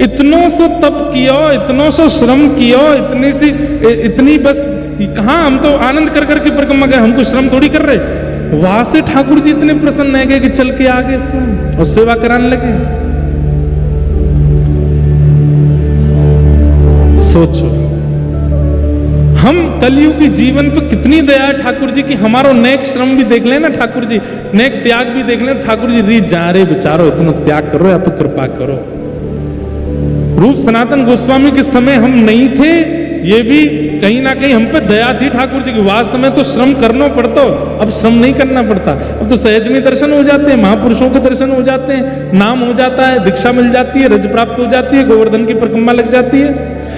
इतनों सो तप कियो, इतनों सो श्रम कियो, इतनी बस कहां, हम तो आनंद कर करके परिक्रमा गए, हमको श्रम थोड़ी कर रहे। वहां से ठाकुर जी इतने प्रसन्न है गए कि चल के आ गए स्वयं और सेवा कराने लगे। सोचो हम कलयुगी जीवन पे कितनी दया है ठाकुर जी की। हमारा नेक श्रम भी देख लेना ठाकुर जी, नेक त्याग भी देख लेना ठाकुर जी। रीत जा रहे बेचारो, इतना त्याग करो या तो कृपा करो। रूप सनातन गोस्वामी के समय हम नहीं थे, ये भी कहीं ना कहीं हम पे दया थी ठाकुर जी की। वास्तव में तो श्रम करना पड़ता, अब श्रम नहीं करना पड़ता, अब तो सहज में दर्शन हो जाते हैं, महापुरुषों के दर्शन हो जाते हैं, नाम हो जाता है, दीक्षा मिल जाती है, रज प्राप्त हो जाती है, गोवर्धन की परिक्रमा लग जाती है।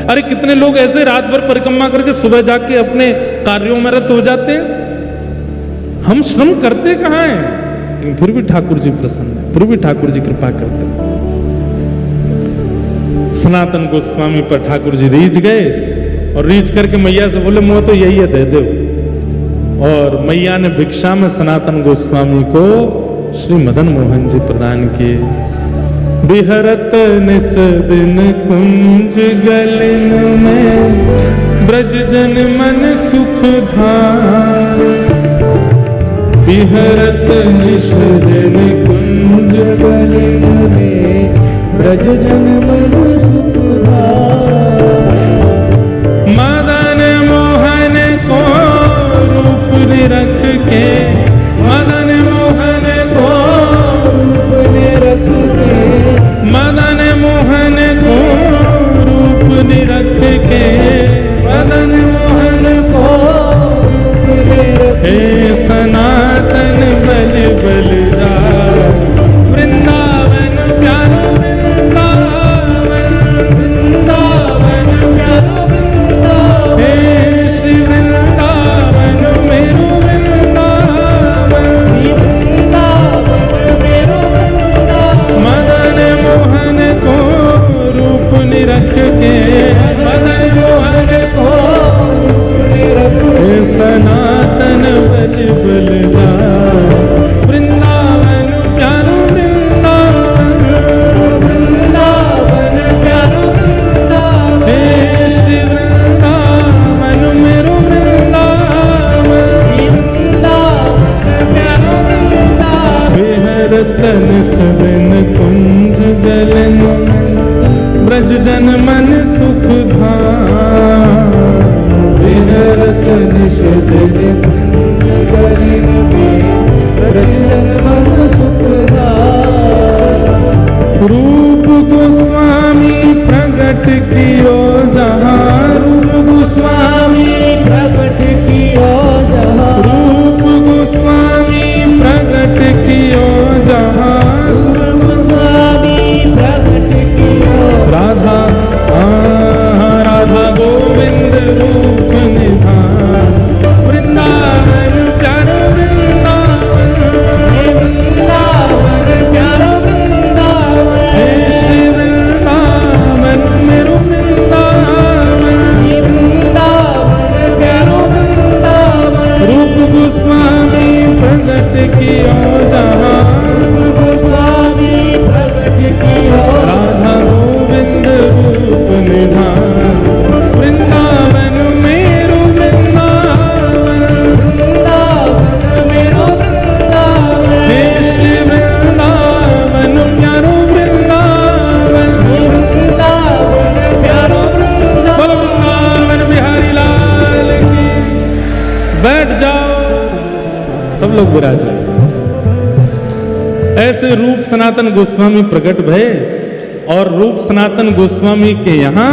अरे कितने लोग ऐसे रात भर परिक्रमा करके सुबह जाके अपने कार्यों में रत हो जाते हैं। हम श्रम करते कहां हैं, लेकिन फिर भी ठाकुर जी प्रसन्न है, फिर भी ठाकुर जी कृपा करते हैं। सनातन गोस्वामी पर ठाकुर जी रीझ गए और रीझ करके मैया से बोले मुझे तो यही है, दे दो। और मैया ने भिक्षा में सनातन गोस्वामी को श्री मदन मोहन जी प्रदान किए। बिहरत निस दिन कुंज गलिन में, ब्रज जन मन सुख धाम। बिहरत निस दिन कुंज गलिन में, ब्रज जन मन सुख धाम। मदन मोहन को रूप निरख के, मदन मोहन को रूप निरख के, मदन मोहन को रूप निरख के, मदन मोहन को रूप निरख। हे सनातन बल बल जा, वृंदावन प्यारो वृंदावन, वृंदावन प्यारो वृंदावन। हे श्री वृंदावन मेरो वृंदावन, वृंदावन मेरो वृंदावन। मदन मोहन को रूप निरख के, मदन मोहन को रूप निरख के, सनातन बल बल जा, वृंदावन प्यारो वृंदावन, वृंदावन प्यारो वृंदावन। हे श्री वृंदावन मेरो वृंदावन, वृंदावन प्यारो वृंदावन। बिहरत निस दिन कुंज गलन, ब्रज जन मन सुख धाम। बिहरत निस दिन कुंज गलन में, ब्रज जन मन सुख धाम। रूप गोस्वामी प्रगट कियो जहाँ, रूप गोस्वामी प्रगट कियो जहाँ, रूप गोस्वामी प्रगट कियो जहाँ, रूप गोस्वामी प्रगट कियो। राधा राधा गोविंद रूप निधान, वृंदावन प्यारो वृंदावन, विराजमान। ऐसे रूप सनातन गोस्वामी प्रकट भये और रूप सनातन गोस्वामी के यहाँ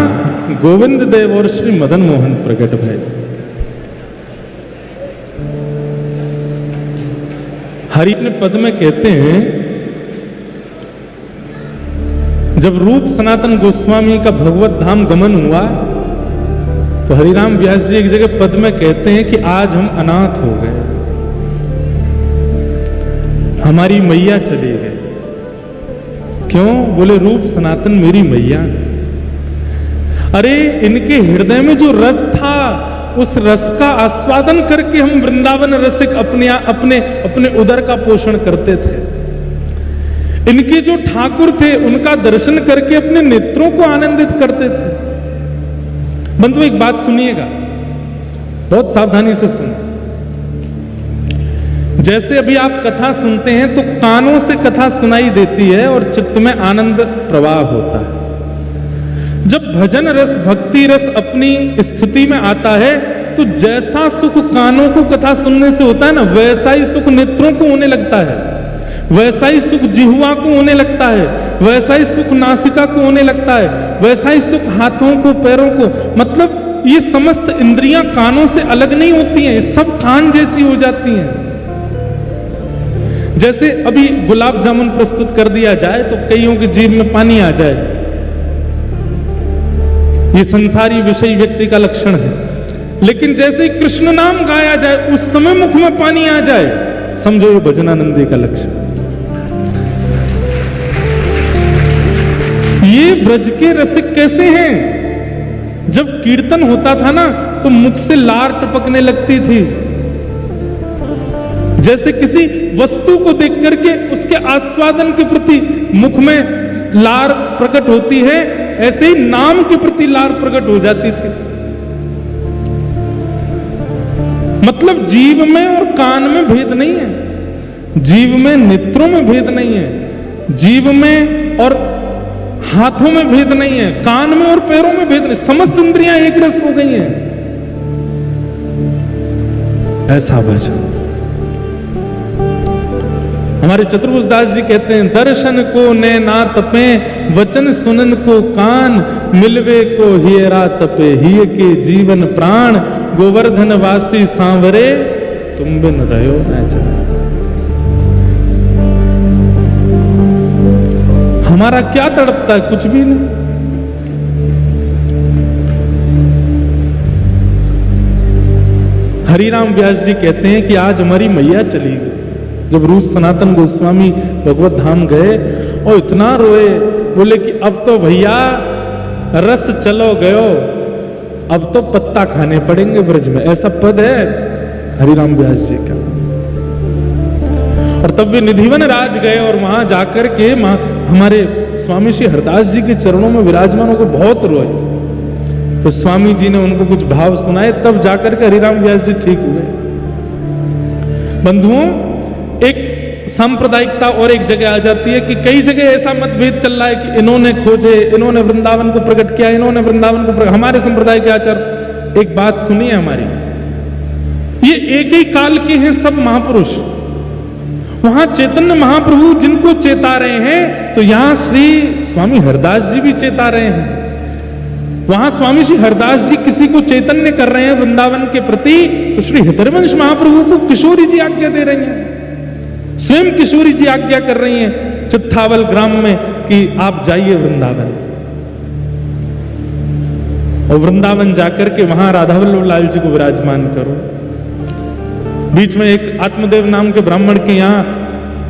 गोविंद देव और श्री मदन मोहन प्रकट भये। हरि अपने पद में कहते हैं, जब रूप सनातन गोस्वामी का भगवत धाम गमन हुआ तो हरिराम व्यास जी एक जगह पद में कहते हैं कि आज हम अनाथ हो गए, हमारी मैया चली गई। क्यों? बोले रूप सनातन मेरी मैया। अरे इनके हृदय में जो रस था, उस रस का आस्वादन करके हम वृंदावन रसिक अपने उदर का पोषण करते थे। इनके जो ठाकुर थे उनका दर्शन करके अपने नेत्रों को आनंदित करते थे। बंधु एक बात सुनिएगा, बहुत सावधानी से सुनिए। जैसे अभी आप कथा सुनते हैं तो कानों से कथा सुनाई देती है और चित्त में आनंद प्रवाह होता है। जब भजन रस भक्ति रस अपनी स्थिति में आता है तो जैसा सुख कानों को कथा सुनने से होता है ना, वैसा ही सुख नेत्रों को होने लगता है, वैसा ही सुख जिह्वा को होने लगता है, वैसा ही सुख नासिका को होने लगता है, वैसा ही सुख हाथों को पैरों को। मतलब ये समस्त इंद्रियां कानों से अलग नहीं होती हैं, सब कान जैसी हो जाती हैं। जैसे अभी गुलाब जामुन प्रस्तुत कर दिया जाए तो कईयों की जीभ में पानी आ जाए, ये संसारी विषय व्यक्ति का लक्षण है। लेकिन जैसे ही कृष्ण नाम गाया जाए उस समय मुख में पानी आ जाए, समझो ये भजनानंदी का लक्षण। ये ब्रज के रसिक कैसे हैं? जब कीर्तन होता था ना तो मुख से लार टपकने लगती थी। जैसे किसी वस्तु को देख करके उसके आस्वादन के प्रति मुख में लार प्रकट होती है, ऐसे ही नाम के प्रति लार प्रकट हो जाती थी। मतलब जीव में और कान में भेद नहीं है, जीव में नेत्रों में भेद नहीं है, जीव में और हाथों में भेद नहीं है, कान में और पैरों में भेद नहीं, समस्त इंद्रियां एक रस हो गई हैं। ऐसा भजन। हमारे चतुर्भुज दास जी कहते हैं, दर्शन को नैना तपे वचन सुनन को कान, मिलवे को हियरा तपे हिय के जीवन प्राण, गोवर्धन वासी सांवरे तुम बिन रहो न जाने। हमारा क्या तड़पता है? कुछ भी नहीं। हरिराम व्यास जी कहते हैं कि आज हमारी मैया चली गई। जब रूप सनातन गोस्वामी भगवत धाम गए और इतना रोए, बोले कि अब तो भैया रस चलो गयो, अब तो पत्ता खाने पड़ेंगे ब्रज में। ऐसा पद है हरिराम व्यास जी का। और तब वे निधिवन राज गए और वहां जाकर के हमारे स्वामी श्री हरदास जी के चरणों में विराजमान होकर बहुत रोए। तो स्वामी जी ने उनको कुछ भाव सुनाए, तब जाकर के हरिराम व्यास जी ठीक हुए। बंधुओं, एक सांप्रदायिकता और एक जगह आ जाती है कि कई जगह ऐसा मतभेद चल रहा है कि इन्होंने खोजे, इन्होंने वृंदावन को प्रकट किया, इन्होंने वृंदावन को प्रकट। हमारे संप्रदाय के आचार्य, एक बात सुनिए हमारी, ये एक ही काल के हैं सब महापुरुष। वहां चैतन्य महाप्रभु जिनको चेता रहे हैं, तो यहां श्री स्वामी हरदास जी भी चेता रहे हैं। वहां स्वामी श्री हरदास जी किसी को चैतन्य कर रहे हैं वृंदावन के प्रति, तो श्री हृदयवंश महाप्रभु को किशोरी जी आज्ञा दे रही हैं। स्वयं किशोरी जी आज्ञा कर रही हैं चित्तावल ग्राम में कि आप जाइए वृंदावन। और वृंदावन जाकर के वहां राधा वल्लभ लाल जी को विराजमान करो। बीच में एक आत्मदेव नाम के ब्राह्मण के यहाँ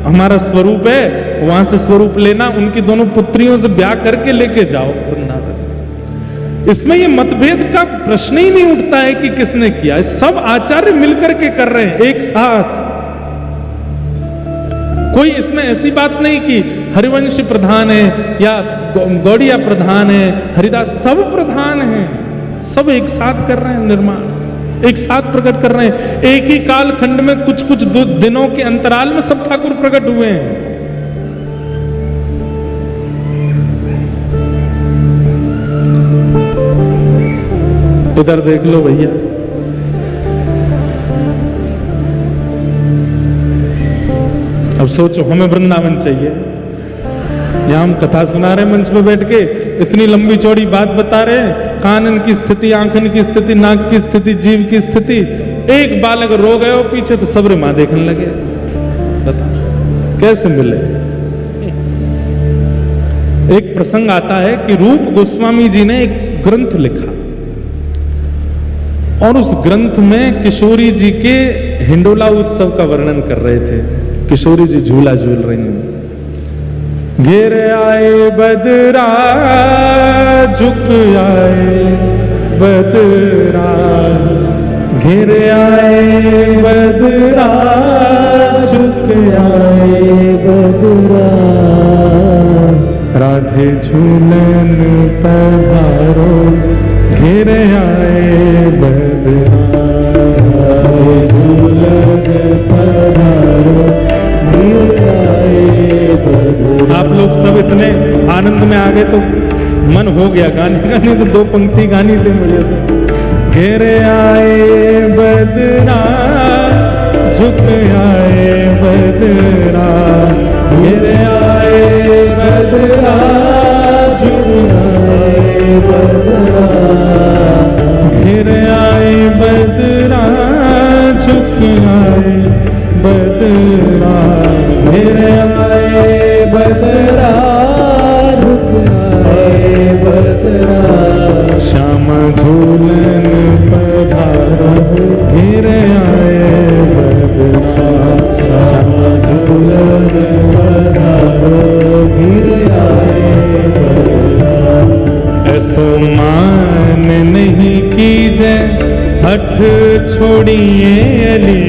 हमारा स्वरूप है, वहां से स्वरूप लेना, उनकी दोनों पुत्रियों से ब्याह करके लेके जाओ वृंदावन। इसमें ये मतभेद का प्रश्न ही नहीं उठता है कि किसने किया, सब आचार्य मिलकर के कर रहे हैं एक साथ। कोई इसमें ऐसी बात नहीं कि हरिवंश प्रधान है या गौड़िया प्रधान है, हरिदास, सब प्रधान हैं, सब एक साथ कर रहे हैं निर्माण, एक साथ प्रकट कर रहे हैं। एक ही काल खंड में कुछ कुछ दिनों के अंतराल में सब ठाकुर प्रकट हुए हैं। इधर देख लो भैया, अब सोचो हमें वृंदावन चाहिए, यहाँ हम कथा सुना रहे मंच पे बैठ के, इतनी लंबी चौड़ी बात बता रहे हैं, कानन की स्थिति, आंखन की स्थिति, नाक की स्थिति, जीव की स्थिति, एक बालक रो गए हो पीछे तो सब माँ देखने लगे। बता कैसे मिले? एक प्रसंग आता है कि रूप गोस्वामी जी ने एक ग्रंथ लिखा और उस ग्रंथ में किशोरी जी के हिंडोला उत्सव का वर्णन कर रहे थे। किशोरी जी झूला झूल रही हैं, घिर आए बदरा झुक आए बदरा, घिर आए बदरा झुक आए बदरा, राधे झूलन पधारो घिर आए बदरा, राधे झूलन पधारो घिर आए बदरा। आप लोग सब इतने आनंद में आ गए तो मन हो गया गाने गाने, तो दो पंक्ति गानी थी मुझे तो। घिर आए बदरा झुक आए बदरा, घिर आए बदरा झुक आए बदरा, घिर आए बदरा झुक आए बदरा, घिर आए बदरा झुक आए बदरा, श्याम झूलन पधारो घिर आए बदरा, श्याम झूलन पधारो घिर आए बदरा। ऐसो मान नहीं कीजे हठ छोड़िए अली,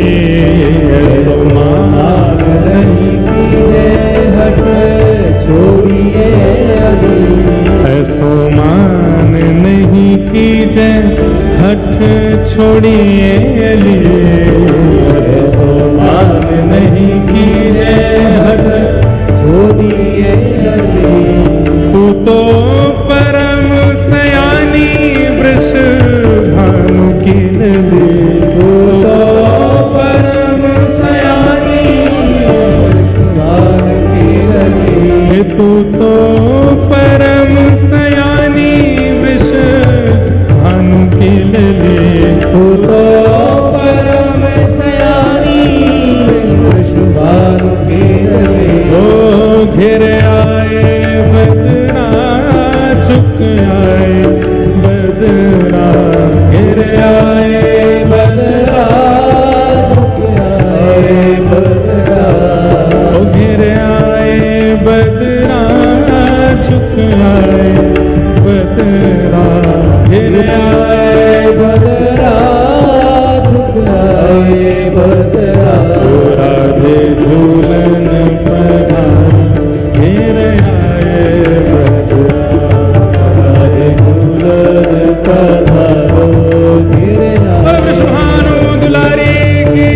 ऐसो मान नहीं कीजे हठ छोड़िए अली, ऐसो मान नहीं कीजे हठ छोड़िए अली, ऐसो मान नहीं कीजे हठ छोड़िए अली, तू तो परम सयानी वृष भानु की नदी, तू तो परम सयानी वृष भानु की नदी, तू तो परम सयानी वृष भानु की नदी, तू तो परम सयानी वृष भानु की नदी। ओ घिर आए बदरा झुक आए बदरा, घिर आए बदरा झुक आए बदरा, ओ घिर आए बदरा झुक आए बदरा, घिर आए बदरा झुक आए बदरा, राधे झूलन पधारो घिर आए बदरा, राधे झूलन पधारो घिर आए। विष्णु दुलारी की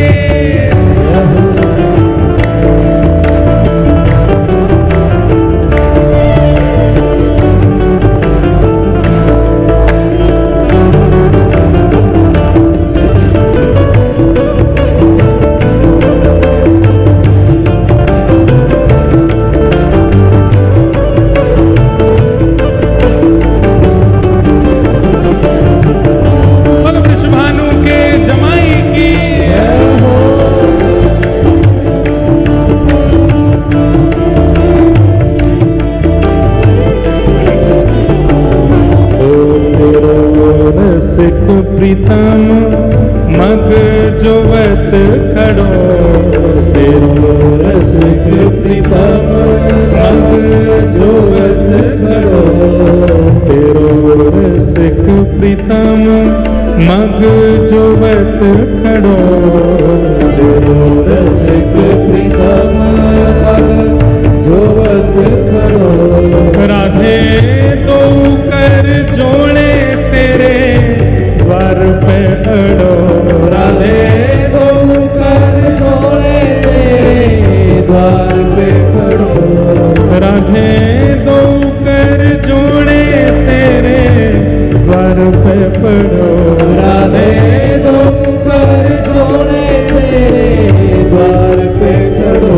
प्रीतम मग जोवत खड़ो, तेरो रसिक प्रीतम मग जोवत खड़ो, तेरो रसिक प्रीतम मग जोवत खड़ो, तेरो रसिक प्रीतम मग जोवत खड़ो, राधे तो कर जोड़े तेरे द्वार पे अड़ो, राधे दो कर जोड़े द्वार पे खड़ो, राधे दो कर जोड़े तेरे द्वार पे पड़ो, राधे दो कर जोड़े तेरे द्वार पे खड़ो,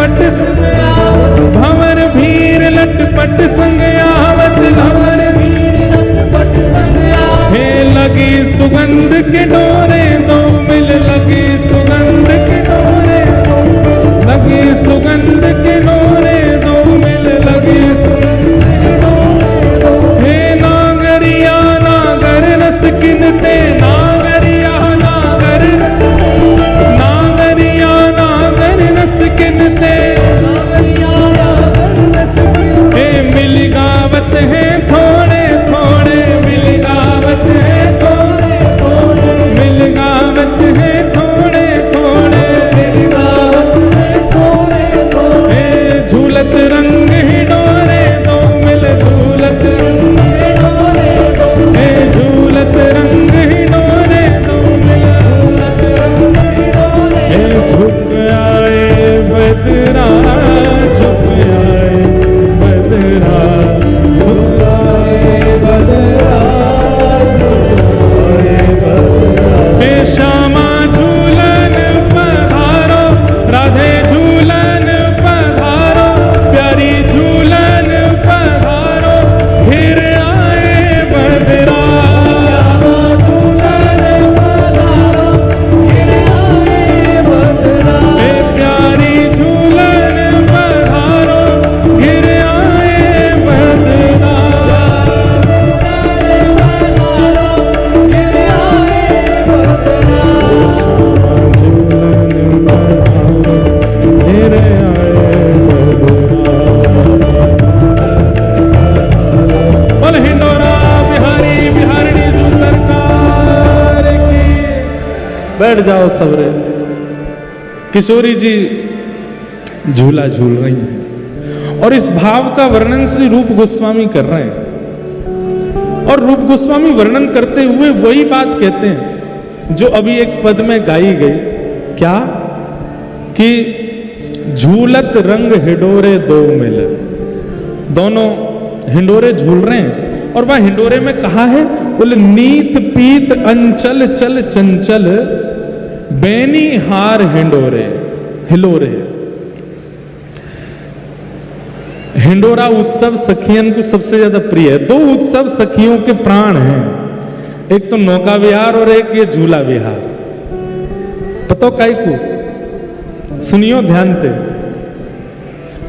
लटपट भंवर भीर लटपट संग आवत भंवर भीर लटपट संग आवत। हे लगी सुगंध के डोरे दो मिल लगी सुगंध के डोरे लगी सुगंध के डोरे दो मिल लगी सुगंध के डोरे दो। हे नागरिया नागर रस किनते नागरिया नागर नागरिया नागर रस किनते हे मिल गावत है थोड़े थोड़े मिल गावत है थोड़े थोड़े मिल गावत है थोड़े थोड़े मिल गावत है थोड़े थोड़े। हे झूलत रंग ही डोरे दो मिल झूलत रंग ही डोरे दो हे झूलत रंग ही डोरे दो मिल झूलत रंग ही डोरे। हे झुक आए बदरा झुक आए बदरा झुक आए बदरा झुक आए बदरा। हे श्यामा झूलन पधारो राधे झूलन पधारो प्यारी झूलन पधारो फिर आए बदरा श्यामा झूलन पधारो फिर आए बदरा। हे प्यारी झूलन पधारो फिर आए बदरा फिर आए बदरा। झूलन पधारो फिर आए बदरा। बोल हिंडोरा बिहारी बिहारिणी जू सरकार की। बैठ जाओ सबरे। किशोरी जी झूला झूल रही हैं और इस भाव का वर्णन श्री रूप गोस्वामी कर रहे हैं और रूप गोस्वामी वर्णन करते हुए वही बात कहते हैं जो अभी एक पद में गाई गई, क्या कि झूलत रंग हिडोरे दो मिल। दोनों हिंडोरे झूल रहे हैं और वह हिंडोरे में कहा है, बोले नीत पीत अंचल चल चंचल बैनी हार हिंडोरे हिलोरे। हिंडोरा उत्सव सखियन को सबसे ज्यादा प्रिय है। दो उत्सव सखियों के प्राण हैं, एक तो नौका विहार और एक ये झूला विहार। पतो काई को सुनियो ध्यान से,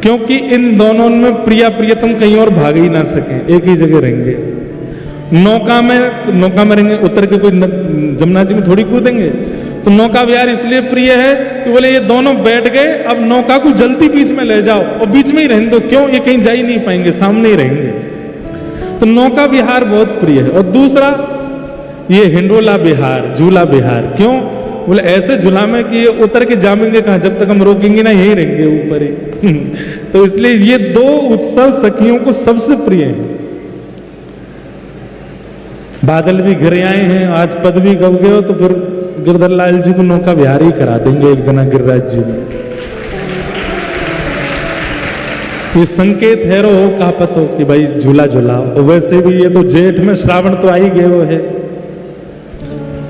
क्योंकि इन दोनों में प्रिया प्रियतम कहीं और भाग ही ना सके, एक ही जगह रहेंगे। नौका में रहेंगे, उतर के कोई जमुना जी में थोड़ी कूदेंगे। तो नौका विहार इसलिए प्रिय है कि बोले ये दोनों बैठ गए, अब नौका को जल्दी बीच में ले जाओ और बीच में ही रहने दो, क्यों ये कहीं जा ही नहीं पाएंगे, सामने ही रहेंगे। तो नौका विहार बहुत प्रिय है। और दूसरा ये हिंडोला विहार, झूला विहार, क्यों बोले ऐसे झूला में कि ये उतर के जामेंगे कहाँ, जब तक हम रोकेंगे ना यही रहेंगे ऊपर ही। तो इसलिए ये दो उत्सव सखियों को सबसे प्रिय है। बादल भी घिरे आए हैं, आज पद भी गब गए हो, तो फिर गिरधर लाल जी को नौका विहार ही करा देंगे एक दिन गिरिराज जी में। ये संकेत है रो का पतो कि भाई झूला झूलाओ। और वैसे भी ये तो जेठ में श्रावण तो आ ही गए वो है,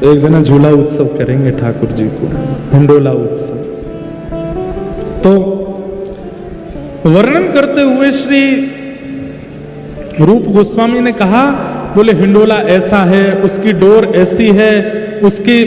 एक दिन झूला उत्सव करेंगे ठाकुर जी को, हिंडोला उत्सव। तो वर्णन करते हुए श्री रूप गोस्वामी ने कहा, बोले हिंडोला ऐसा है, उसकी डोर ऐसी है, उसकी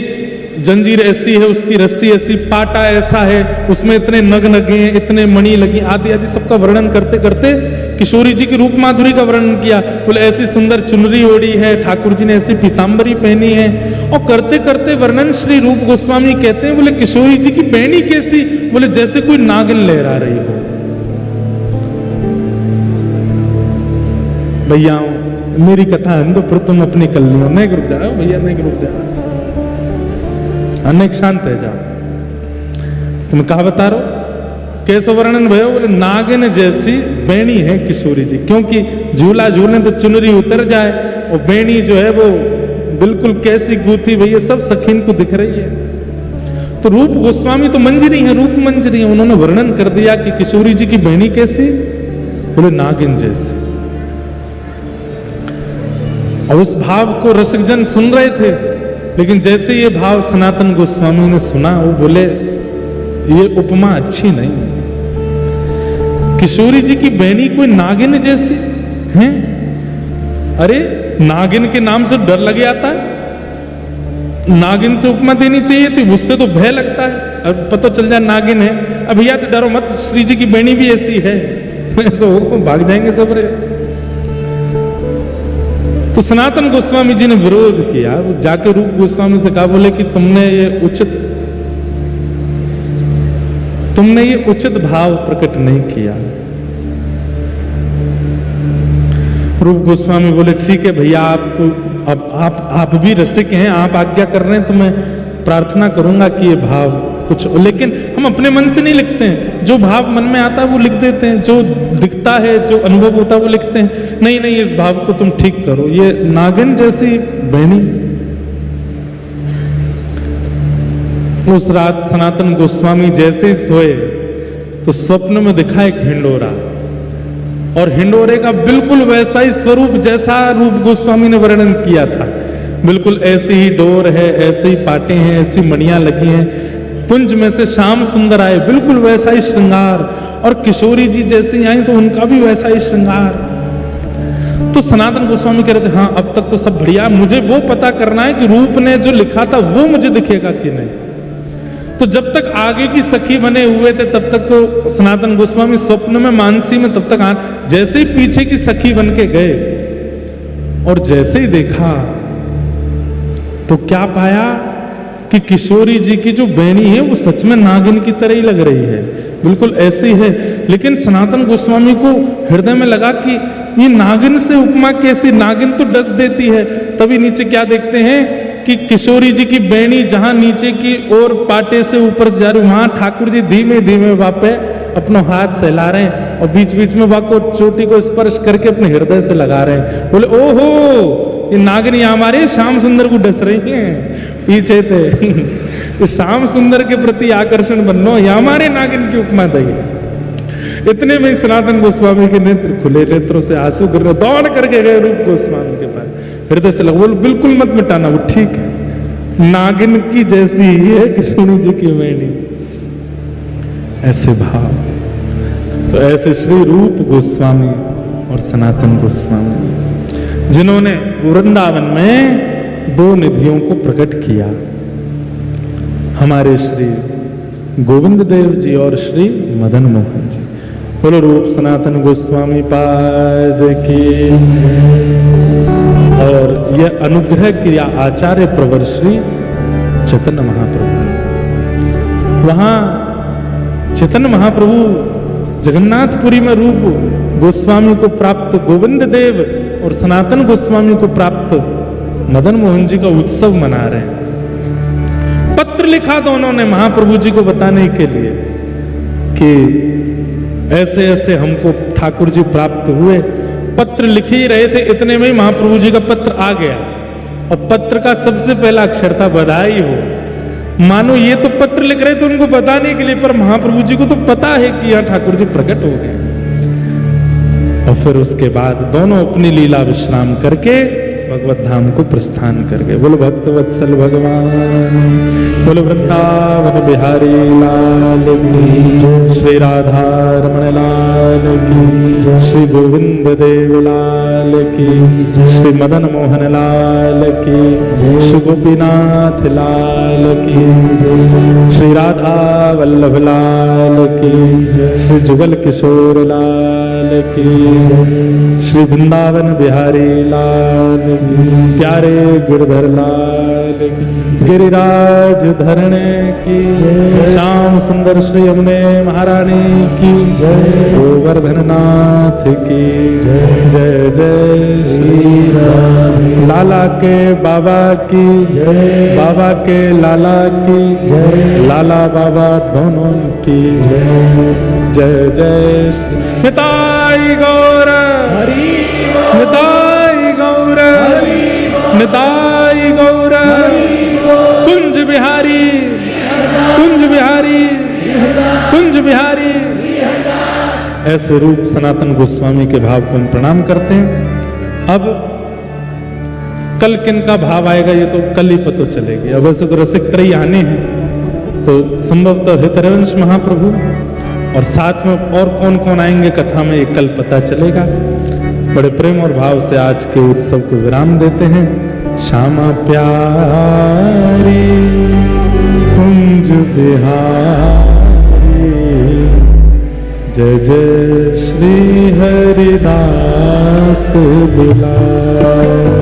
जंजीर ऐसी है, उसकी रस्सी ऐसी, पाटा ऐसा है, उसमें इतने नग लगे हैं, इतने मणि लगी, आदि आदि सबका वर्णन करते करते किशोरी जी की रूप माधुरी का वर्णन किया। बोले ऐसी सुंदर चुनरी ओढ़ी है, ठाकुर जी ने ऐसी पीतांबरी पहनी है। और करते करते वर्णन श्री रूप गोस्वामी कहते हैं, बोले किशोरी जी की बैणी कैसी, बोले जैसे कोई नागिन लहरा रही हो। भैया मेरी कथा है तो फिर तुम अपनी कर लियो, नहीं रुक जाओ भैया, नहीं रुक जाओ, अनेक शांत है जाओ। तुम कहा बता रहे हो कैसे वर्णन भयो, बोले नागिन जैसी बैणी है किशोरी जी, क्योंकि झूला झूलने तो चुनरी उतर जाए और बैणी जो है वो बिल्कुल कैसी गूथी भैया सब सखीन को दिख रही है। तो रूप गोस्वामी तो मंजरी है, रूप मंजरी है, उन्होंने वर्णन कर दिया कि किशोरी जी की बैणी कैसी, बोले नागिन जैसी। और उस भाव को रसिकजन सुन रहे थे, लेकिन जैसे ये भाव सनातन गोस्वामी ने सुना, वो बोले ये उपमा अच्छी नहीं है। किशोरी जी की बहनी कोई नागिन जैसी हैं? अरे नागिन के नाम से डर लगे आता है, नागिन से उपमा देनी चाहिए थी, उससे तो भय लगता है। अब पता चल जाए नागिन है, अब भैया तो डरो मत, श्री जी की बहनी भी ऐसी है, ऐसा हो भाग जाएंगे सब रे। तो सनातन गोस्वामी जी ने विरोध किया, वो जाके रूप गोस्वामी से कहा, बोले कि तुमने ये उचित भाव प्रकट नहीं किया। रूप गोस्वामी बोले ठीक है भैया, आपको अब आप भी रसिक हैं, आप आज्ञा कर रहे हैं तो मैं प्रार्थना करूंगा कि ये भाव कुछ, लेकिन हम अपने मन से नहीं लिखते हैं, जो भाव मन में आता है वो लिख देते हैं, जो दिखता है, जो अनुभव होता है वो लिखते हैं। नहीं नहीं, इस भाव को तुम ठीक करो, ये नागिन जैसी बहनी। उस रात सनातन गोस्वामी जैसे ही सोए तो स्वप्न में दिखा एक हिंडोरा, और हिंडोरे का बिल्कुल वैसा ही स्वरूप जैसा रूप गोस्वामी ने वर्णन किया था, बिल्कुल ऐसी ही डोर है, ऐसे ही पाटे हैं, ऐसी मणियां लगी हैं, पुंज में से श्याम सुंदर आए, बिल्कुल वैसा ही श्रृंगार, और किशोरी जी जैसी आई तो उनका भी वैसा ही श्रृंगार। तो सनातन गोस्वामी कह रहे थे हाँ अब तक तो सब बढ़िया, मुझे वो पता करना है कि रूप ने जो लिखा था वो मुझे दिखेगा कि नहीं। तो जब तक आगे की सखी बने हुए थे तब तक तो सनातन गोस्वामी स्वप्न में मानसी में तब तक जैसे ही पीछे की सखी बन के गए और जैसे ही देखा तो क्या पाया कि किशोरी जी की जो बहनी है वो सच में नागिन की तरह ही लग रही है, बिल्कुल ऐसी है। लेकिन सनातन गोस्वामी को हृदय में लगा कि ये नागिन से उपमा कैसी, नागिन तो डस देती है। तभी नीचे क्या देखते हैं कि किशोरी जी की बहनी जहां नीचे की ओर पाटे से ऊपर जा रही, वहां ठाकुर जी धीमे धीमे वापे अपना हाथ सहला रहे हैं और बीच बीच में वाको चोटी को स्पर्श करके अपने हृदय से लगा रहे हैं। बोले ओहो, ये नागिन हमारे श्याम सुंदर को डस रही हैं, पीछे थे तो श्याम सुंदर के प्रति आकर्षण बनो, या हमारे नागिन की उपमा दी। इतने में सनातन गोस्वामी के नेत्र खुले, नेत्रों से आंसू गिर रहे, दौड़ करके गए रूप गोस्वामी के पास, हृदय से लगा, बोल बिल्कुल मत मिटाना, वो ठीक है, नागिन की जैसी ही है किशोरी जी की बहनी। ऐसे भाव, तो ऐसे श्री रूप गोस्वामी और सनातन गोस्वामी जिन्होंने वृंदावन में दो निधियों को प्रकट किया, हमारे श्री गोविंद देव जी और श्री मदन मोहन जी। बोलो रूप सनातन गोस्वामी पाद की। और यह अनुग्रह क्रिया आचार्य प्रवर श्री चैतन्य महाप्रभु, वहां चैतन्य महाप्रभु जगन्नाथपुरी में रूप गोस्वामी को प्राप्त गोविंद देव और सनातन गोस्वामी को प्राप्त मदन मोहन जी का उत्सव मना रहे हैं। पत्र लिखा दोनों ने महाप्रभु जी को बताने के लिए कि ऐसे ऐसे हमको ठाकुर जी प्राप्त हुए। पत्र लिख ही रहे थे, इतने में ही महाप्रभु जी का पत्र आ गया, और पत्र का सबसे पहला अक्षर था बधाई हो। मानो ये तो पत्र लिख रहे थे उनको बताने के लिए, पर महाप्रभु जी को तो पता है कि यह ठाकुर जी प्रकट हो गए। और फिर उसके बाद दोनों अपनी लीला विश्राम करके भगवत धाम को प्रस्थान कर गए। बोलो भक्त वत्सल भगवान, बोलो वृंदावन बिहारी लाल की, श्री राधा रमण लाल की, श्री गोविंद देव लाल की, श्री मदन मोहन लाल की, श्री गोपीनाथ लाल की, श्री राधा वल्लभ लाल की, श्री जुगल किशोर लाल की, श्री वृंदावन बिहारी लाल, प्यारे गिरधर लाल की, गिरिराज धरणे की, श्याम सुंदर श्री यमुने महारानी की, गोवर्धन नाथ की जय जय श्री राम। लाला के बाबा की, बाबा के लाला की, लाला बाबा दोनों की जय जय श्री। निताई गौर हरि, निताई गौर निताई गौर, कुंज बिहारी कुंज बिहारी कुंज बिहारी। ऐसे रूप सनातन गोस्वामी के भाव को हम प्रणाम करते हैं। अब कल किन का भाव आएगा ये तो कल ही पता चलेगी। अब ऐसे तो रसिक त्रयी आने हैं, तो संभवतः हितरंश महाप्रभु और साथ में और कौन कौन आएंगे कथा में ये कल पता चलेगा। बड़े प्रेम और भाव से आज के उत्सव को विराम देते हैं। श्यामा प्यारी कुंज बिहारी, जय जय श्री हरिदास दुलारी।